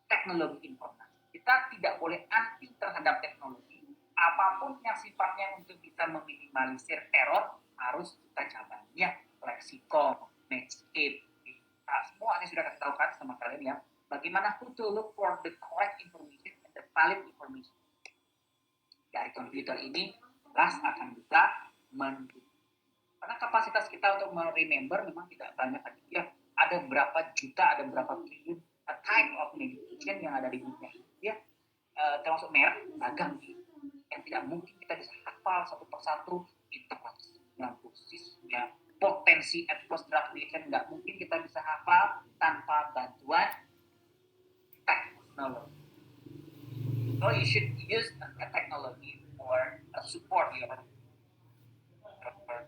Speaker 1: teknologi informasi. Kita tidak boleh anti terhadap teknologi. Apapun yang sifatnya untuk bisa meminimalisir error harus kita jalani. Ya, Lexicon, Netscape, semua ini sudah kita tahu kan sama kalian ya. Bagaimana to look for the correct information and the valid information. Dari komputer ini, kelas akan bisa karena kapasitas kita untuk remember memang tidak banyak ya. Ada berapa juta, ada berapa triliun type of medication yang ada di dunia ya, termasuk merek beragam yang tidak mungkin kita bisa hafal satu persatu. Interaksinya, dosisnya, potensi adverse drug reaction nggak mungkin kita bisa hafal tanpa bantuan teknologi. So you should use a technology for support your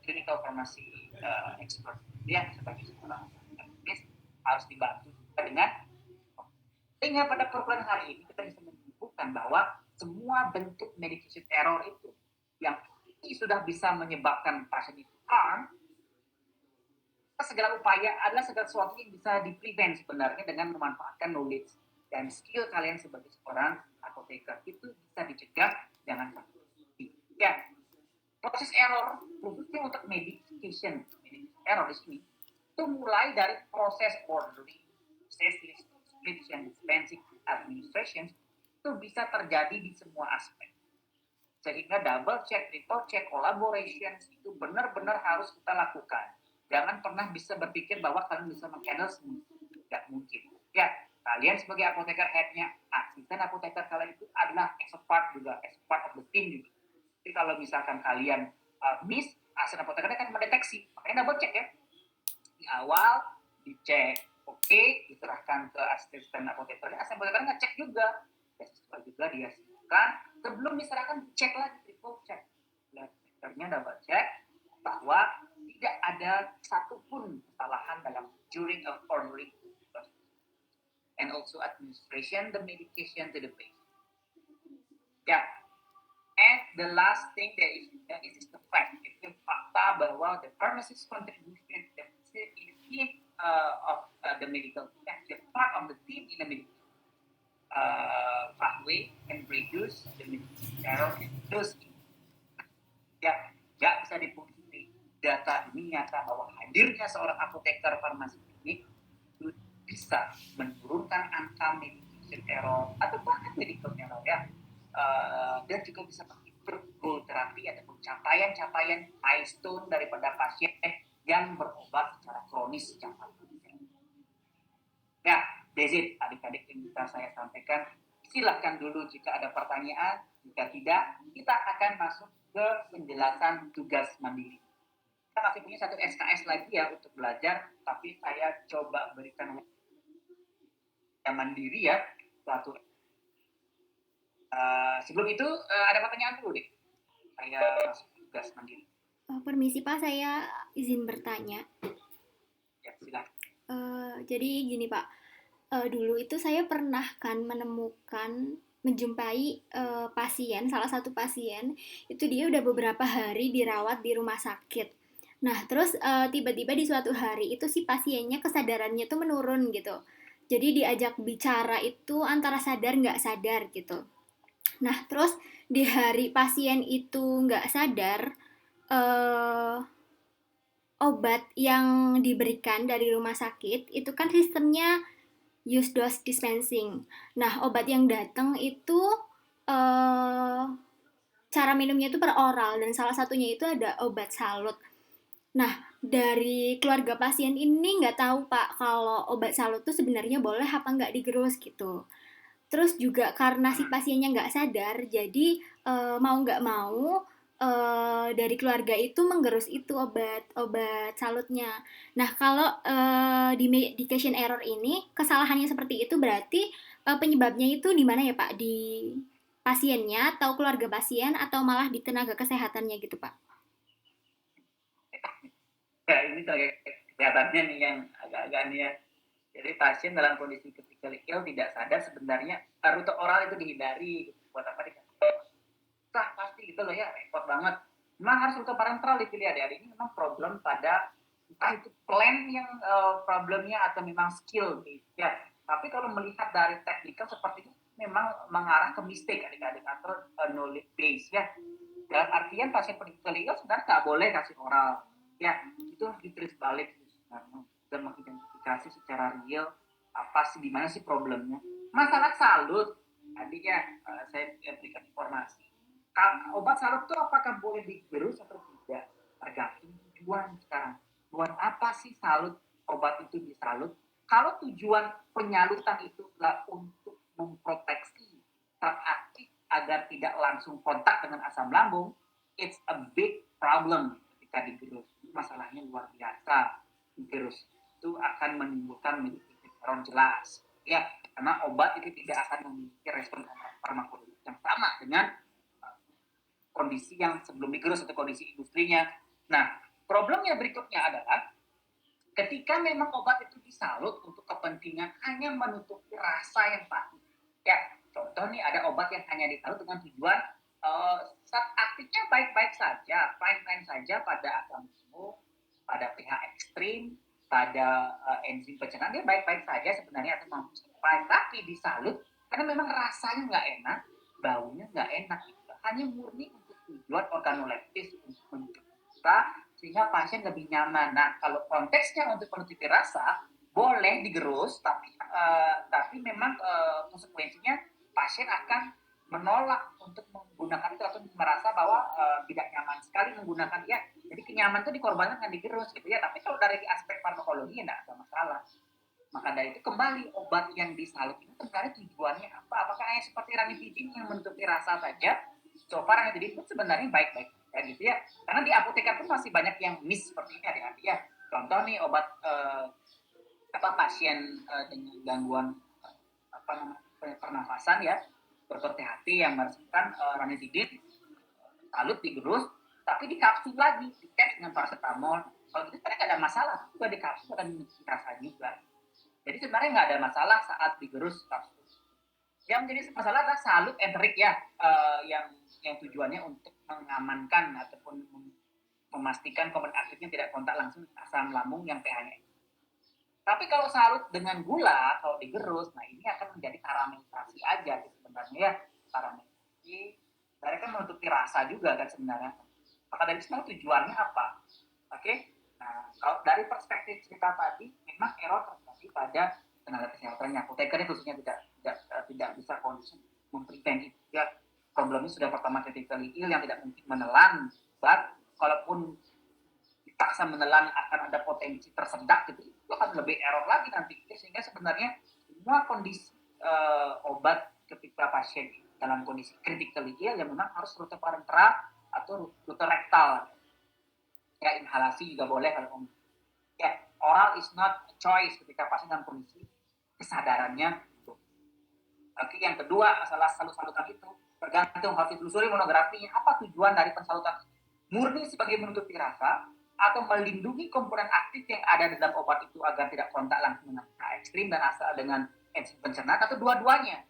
Speaker 1: clinical pharmacy expert ya, sebagai seorang aktivis harus dibantu dengan. Sehingga pada program hari ini kita bisa menunjukkan bahwa semua bentuk medication error itu yang ini sudah bisa menyebabkan pasien itu harm, segala upaya adalah segala sesuatu yang bisa di-prevent sebenarnya dengan memanfaatkan knowledge dan skill kalian sebagai seorang apoteker. Itu bisa dicegah, jangan sampai. Ya, proses error khususnya untuk medication error di sini itu mulai dari proses ordering, process prescription, dispensing, administration itu bisa terjadi di semua aspek. Sehingga double check, triple check, collaboration itu benar-benar harus kita lakukan. Jangan pernah bisa berpikir bahwa kalian bisa menghandle semua. Tidak mungkin. Ya, kalian sebagai apoteker headnya, asisten apoteker kalian itu adalah as a part of the team juga. Jadi kalau misalkan kalian miss, asisten apotekernya kan mendeteksi. Makanya double check ya. Di awal dicek, oke, diserahkan ke asisten apotekernya. Asisten apotekernya ngecek juga. Setelah juga dia siapkan. Sebelum diserahkan, cek lagi, triple check. Apotekernya double check bahwa tidak ada satupun kesalahan dalam during of ordering and also administration the medication to the patient. Ya, and the last thing that is the fact, itu fakta bahwa the pharmacist contribution the team of the medical team, the part of the team in the medical pathway can reduce the medical error and dose. Ya, nggak bisa dipungkiri data ini nyata bahwa hadirnya seorang apoteker farmasi klinik itu bisa menurunkan angka medication error atau bahkan medical error ya, dan juga bisa mengimprove goal terapi ataupun capaian-capaian milestone daripada pasien yang berobat secara kronis sejak awal. Ya, that's it adik-adik yang bisa saya sampaikan. Silahkan dulu jika ada pertanyaan, jika tidak kita akan masuk ke penjelasan tugas mandiri. Kita masih punya satu SKS lagi ya untuk belajar, tapi saya coba berikan yang mandiri ya satu. Sebelum itu ada pertanyaan dulu deh. Saya masuk tugas mandiri.
Speaker 7: Permisi Pak, saya izin bertanya.
Speaker 1: Ya, silakan.
Speaker 7: Jadi gini Pak, dulu itu saya pernah kan menjumpai pasien, salah satu pasien itu dia udah beberapa hari dirawat di rumah sakit. Nah terus tiba-tiba di suatu hari itu si pasiennya kesadarannya tuh menurun gitu. Jadi diajak bicara itu antara sadar nggak sadar gitu. Nah terus di hari pasien itu nggak sadar, obat yang diberikan dari rumah sakit itu kan sistemnya use dose dispensing. Nah, obat yang datang itu cara minumnya itu per oral dan salah satunya itu ada obat salut. Nah, dari keluarga pasien ini nggak tahu Pak kalau obat salut itu sebenarnya boleh apa nggak digerus gitu. Terus juga karena si pasiennya nggak sadar, jadi mau nggak mau dari keluarga itu menggerus itu obat salutnya. Nah kalau di medication error ini kesalahannya seperti itu berarti penyebabnya itu di mana ya Pak? Di pasiennya atau keluarga pasien atau malah di tenaga kesehatannya gitu Pak?
Speaker 1: Ya, ini terkait kesehatannya nih yang agak-agak nih ya. Jadi pasien dalam kondisi critical ill tidak sadar sebenarnya rute oral itu dihindari. Buat apa dikasih? Pasti gitu loh ya, repot banget. Memang harus rute parenteral dipilih adik-adik. Ini memang problem pada entah itu plan yang problemnya atau memang skill ya. Tapi kalau melihat dari teknikal seperti itu memang mengarah ke mistake adik-adik atau knowledge base ya. Dalam artian pasien critical ill sebenarnya nggak boleh kasih oral. Ya, itu harus ditulis balik dan mengidentifikasi secara real apa sih, di mana sih problemnya. Masalah salut, tadi ya saya berikan informasi. Obat salut itu apakah boleh digerus atau tidak? Tergantung tujuan sekarang. Tujuan apa sih salut, obat itu disalut? Kalau tujuan penyalutan itu adalah untuk memproteksi zat aktif agar tidak langsung kontak dengan asam lambung, it's a big problem ketika digerus. Masalahnya luar biasa. Digerus itu akan menimbulkan medication error jelas ya, karena obat itu tidak akan memiliki respon farmakologis yang sama dengan kondisi yang sebelum digerus atau kondisi industrinya. Nah, problemnya berikutnya adalah ketika memang obat itu disalut untuk kepentingan hanya menutupi rasa yang pahit ya. Contoh nih, ada obat yang hanya disalut dengan tujuan zat aktifnya baik-baik saja, fine-fine saja pada asam lambung, pada pH ekstrim, pada enzim pencernaan, dia baik-baik saja sebenarnya atau mampu survive, tapi disalut karena memang rasanya nggak enak, baunya nggak enak, hanya murni untuk tujuan organoleptis untuk mencegah sehingga pasien lebih nyaman. Nah, kalau konteksnya untuk menutupi rasa boleh digerus, tapi memang konsekuensinya pasien akan menolak untuk menggunakan itu atau merasa bahwa tidak nyaman sekali menggunakan ya. Jadi kenyamanan itu dikorbankan dengan digerus gitu ya. Tapi kalau dari aspek farmakologi ya tidak ada masalah. Maka dari itu kembali obat yang disalut itu sebenarnya tujuannya apa? Apakah hanya seperti ranitidin yang menutupi rasa saja? So far ranitidin pun sebenarnya baik-baik ya gitu ya. Karena di apoteker pun masih banyak yang miss seperti ini adik-adik ya. Contoh nih obat pasien dengan gangguan pernafasan ya, Dr. THT yang meresepkan ranitidin, salut digerus, tapi di kapsul lagi, di caps dengan paracetamol. Kalau gitu sebenarnya nggak ada masalah, juga di kapsul akan dirasa juga. Jadi sebenarnya nggak ada masalah saat digerus kapsul. Yang menjadi masalah adalah salut enterik ya, yang tujuannya untuk mengamankan ataupun memastikan komponen aktifnya tidak kontak langsung asam lambung yang pH-nya. Tapi kalau salut dengan gula, kalau digerus, nah ini akan menjadi karamelisasi aja sebenarnya ya. Karamelisasi, sebenarnya kan menutupi rasa juga kan sebenarnya. Maka dari sebenarnya tujuannya apa? Oke. Nah, kalau dari perspektif cerita tadi, memang error terjadi pada tenaga kesehatannya. Apoteker khususnya tidak bisa kondisi memprevent itu. Ya, problemnya sudah pertama critically ill yang tidak mungkin menelan, but kalaupun dipaksa menelan akan ada potensi tersedak gitu, itu akan lebih error lagi nanti. Sehingga sebenarnya semua kondisi obat ketika pasien dalam kondisi critically ill yang memang harus rute parenteral atau rute rektal. Ya, inhalasi juga boleh kalau ya, oral is not a choice ketika pasien dalam kondisi kesadarannya. Oke, yang kedua masalah salut-salutan itu tergantung harus ditelusuri monografinya. Apa tujuan dari pensalutan? Murni sebagai menutupi rasa atau melindungi komponen aktif yang ada di dalam obat itu agar tidak kontak langsung dengan ekstrim dan asal dengan enzim pencernaan, atau dua-duanya.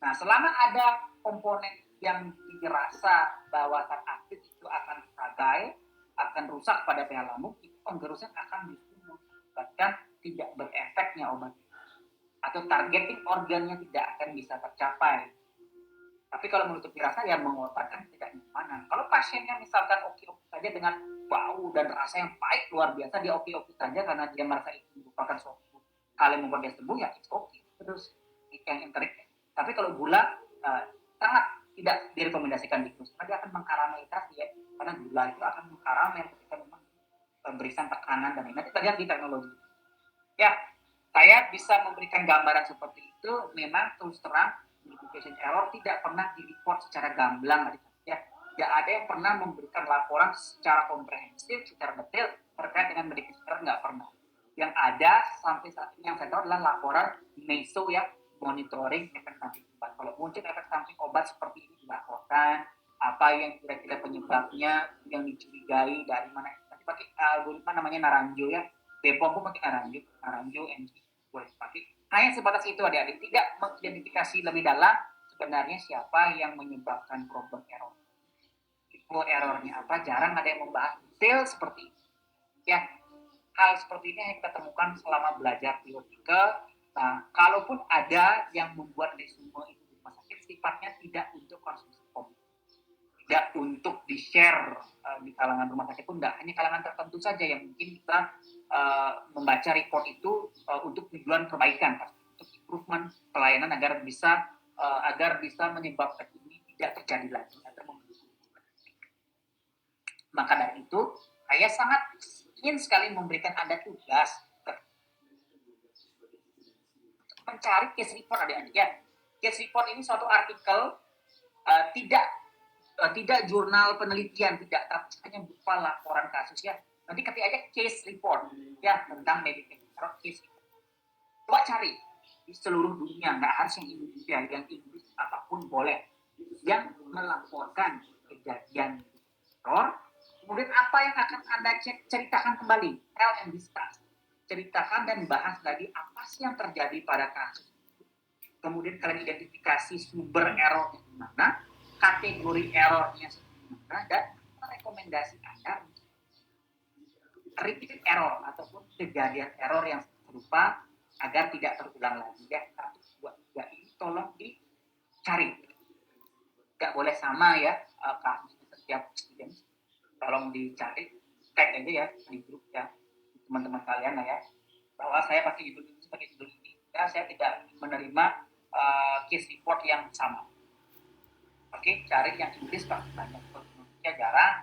Speaker 1: Nah, selama ada komponen yang dirasa bahwa zat aktif itu akan gagal, akan rusak pada pH lambung, itu penggerusan akan justru mengakibatkan tidak berefeknya obat atau targeting organnya tidak akan bisa tercapai. Tapi kalau menutupi rasa yang mengobatkan tidak mana. Kalau pasiennya misalkan oke-oke saja dengan bau dan rasa yang pahit luar biasa, dia oke-oke saja karena dia merasa itu merupakan suatu hal yang membuat dia sembuh, ya it's okay. Terus yang interik. Tapi kalau gula sangat tidak direkomendasikan di kursus, karena dia akan mengkaramelitas ya, karena gula itu akan mengkaramel ketika memang berikan tekanan dan ini. Nanti bagian di teknologi. Ya, saya bisa memberikan gambaran seperti itu. Memang terus terang medication error tidak pernah direport secara gamblang, ya. Tidak ada yang pernah memberikan laporan secara komprehensif, secara detail terkait dengan medication error, nggak pernah. Yang ada sampai saat ini yang saya tahu adalah laporan MESO, ya, monitoring efek samping obat. Kalau muncul efek samping obat seperti ini dilaporkan, apa yang kira-kira penyebabnya, yang dicurigai dari mana. Nanti pakai algoritma namanya Naranjo, ya. BPOM pun pakai Naranjo NG boleh pakai. Hanya sebatas itu adik-adik, tidak mengidentifikasi lebih dalam sebenarnya siapa yang menyebabkan problem error. Tipe errornya apa, jarang ada yang membahas detail seperti itu. Ya, hal seperti ini yang kita temukan selama belajar teoretikal. Nah, kalaupun ada yang membuat resume itu di rumah sakit, sifatnya tidak untuk konsumsi publik, tidak untuk di-share di kalangan rumah sakit pun tidak, hanya kalangan tertentu saja yang mungkin kita membaca report itu untuk tujuan perbaikan, untuk improvement pelayanan agar bisa menyebabkan ini tidak terjadi lagi. Maka dari itu, saya sangat ingin sekali memberikan Anda tugas mencari case report adik-adik, ya. Case report ini suatu artikel, tidak jurnal penelitian, tidak, tapi hanya berupa laporan kasus, ya. Nanti ketik aja case report, ya, tentang medication error case report. Coba cari di seluruh dunia, nggak harus yang Indonesia, yang Inggris apapun boleh, yang melaporkan kejadian error. Kemudian apa yang akan Anda ceritakan kembali, tell and discuss, ceritakan dan bahas lagi apa sih yang terjadi pada kasus. Kemudian kalian identifikasi sumber errornya di mana, kategori errornya di mana, dan rekomendasi Anda repeated error ataupun kejadian error yang serupa agar tidak terulang lagi, ya. 1, 2, 3 ini tolong dicari, nggak boleh sama, ya, kasusnya setiap student. Tolong dicari, tag aja, ya, di grup, ya, teman-teman kalian, ya, bahwa saya pakai judul ini sebagai judul ini, ya. Saya tidak menerima case report yang sama. Oke, cari yang Inggris pasti banyak, Indonesia jarang.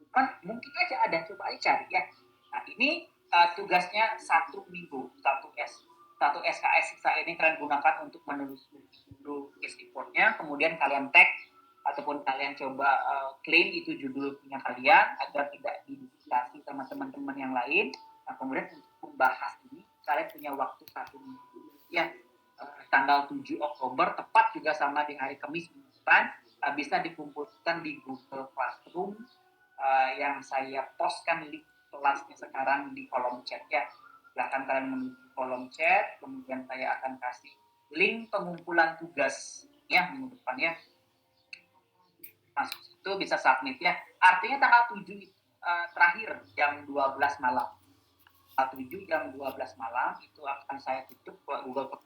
Speaker 1: Kan mungkin aja ada, coba aja cari, ya. Nah, ini tugasnya 1 minggu, 1 SKS sisa ini kalian gunakan untuk menelusuri dulu case reportnya, kemudian kalian tag ataupun kalian coba klaim itu judulnya kalian agar tidak diduplikasi sama teman-teman yang lain. Nah, kemudian untuk membahas ini kalian punya waktu 1 minggu, ya. Tanggal 7 Oktober tepat juga sama di hari Kamis minggu depan, bisa dikumpulkan di Google Classroom yang saya postkan link kelasnya sekarang di kolom chat, ya. Silahkan kalian menuju kolom chat, kemudian saya akan kasih link pengumpulan tugas, ya, minggu depan, ya. Masuk itu bisa submit, ya. Artinya tanggal 7 terakhir jam 12 malam. Tanggal 7 jam 12 malam itu akan saya tutup ke Google.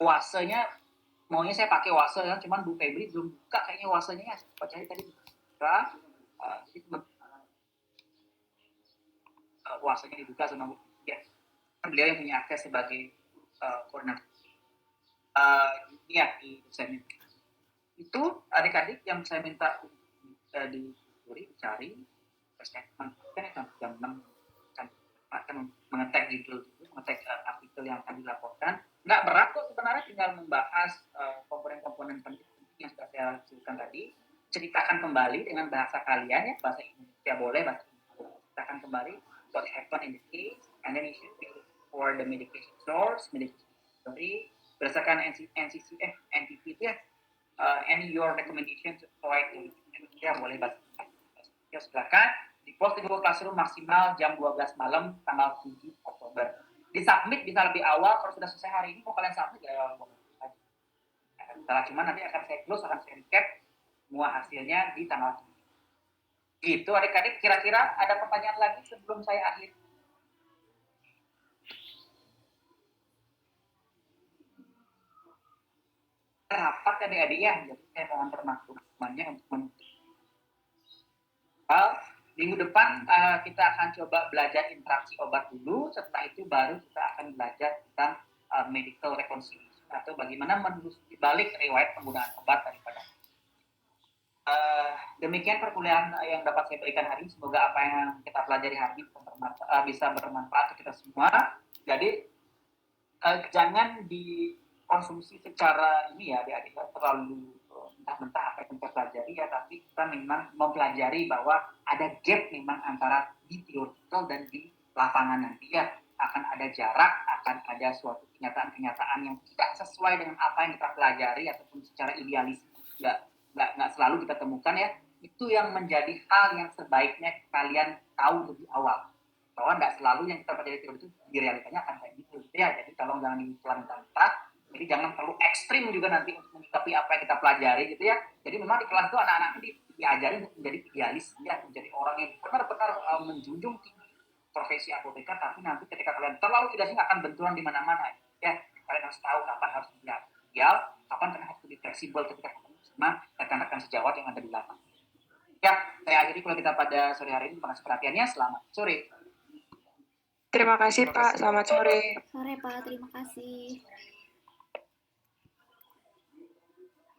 Speaker 1: Wasenya maunya saya pakai wase, ya, cuman Bu Febri belum buka kayaknya wasenya, ya. Coba cari tadi buka. kuasanya dibuka sama ya, beliau yang punya akses sebagai koordinator ya di dosen itu. Adik-adik yang saya minta dicari statement kan jam 6 akan mengetek judul, mengetek artikel yang akan dilaporkan. Nggak berat kok sebenarnya, tinggal membahas komponen-komponen penting yang sudah saya sebutkan tadi, ceritakan kembali dengan bahasa kalian ya, bahasa Indonesia boleh, bahasa Inggris boleh. Ceritakan kembali what happened in the case, and then you should be for the medication source, medication history, berdasarkan NTP itu ya, any your recommendation to provide Indonesia boleh, bahasa Inggris. Ya, silakan di post di Google Classroom maksimal jam 12 malam tanggal 7 Oktober. Di submit bisa lebih awal, kalau sudah selesai hari ini mau kalian submit ya setelah, cuma nanti akan saya close, akan saya recap semua hasilnya di tanggal 7. Gitu adik-adik, kira-kira ada pertanyaan lagi sebelum saya akhiri? Rapat adik-adik ya, jadi saya mohon permaklumannya untuk minggu depan kita akan coba belajar interaksi obat dulu, setelah itu baru kita akan belajar tentang medical reconciliation atau bagaimana menelusuri balik riwayat penggunaan obat daripada. Demikian perkuliahan yang dapat saya berikan hari ini. Semoga apa yang kita pelajari hari ini bisa bermanfaat untuk kita semua. Jadi jangan dikonsumsi secara ini ya adik-adik, terlalu mentah-mentah apa yang kita pelajari ya, tapi kita memang mempelajari bahwa ada gap memang antara di theoretical dan di lapangan nanti ya, akan ada jarak, akan ada suatu kenyataan-kenyataan yang tidak sesuai dengan apa yang kita pelajari ataupun secara idealis nggak selalu kita temukan ya. Itu yang menjadi hal yang sebaiknya kalian tahu lebih awal, bahwa nggak selalu yang kita pelajari teori itu di realitanya akan kayak gitu ya. Jadi tolong jangan ditelan-telan. Jadi jangan terlalu ekstrim juga nanti untuk menyikapi apa yang kita pelajari gitu ya. Jadi memang di kelas itu anak-anak ini diajari untuk menjadi idealis ya, menjadi orang yang benar-benar menjunjung tinggi profesi apoteker, tapi nanti ketika kalian terlalu idealis nggak akan benturan di mana-mana ya. Kalian harus tahu kapan harus ideal, kapan kalian harus lebih fleksibel ketika ketemu sama rekan-rekan sejawat yang ada di lapangan. Ya, saya akhiri kalau kita pada sore hari ini. Terima kasih perhatiannya. Selamat sore.
Speaker 2: Terima kasih Pak, selamat sore.
Speaker 7: Sore Pak, terima kasih.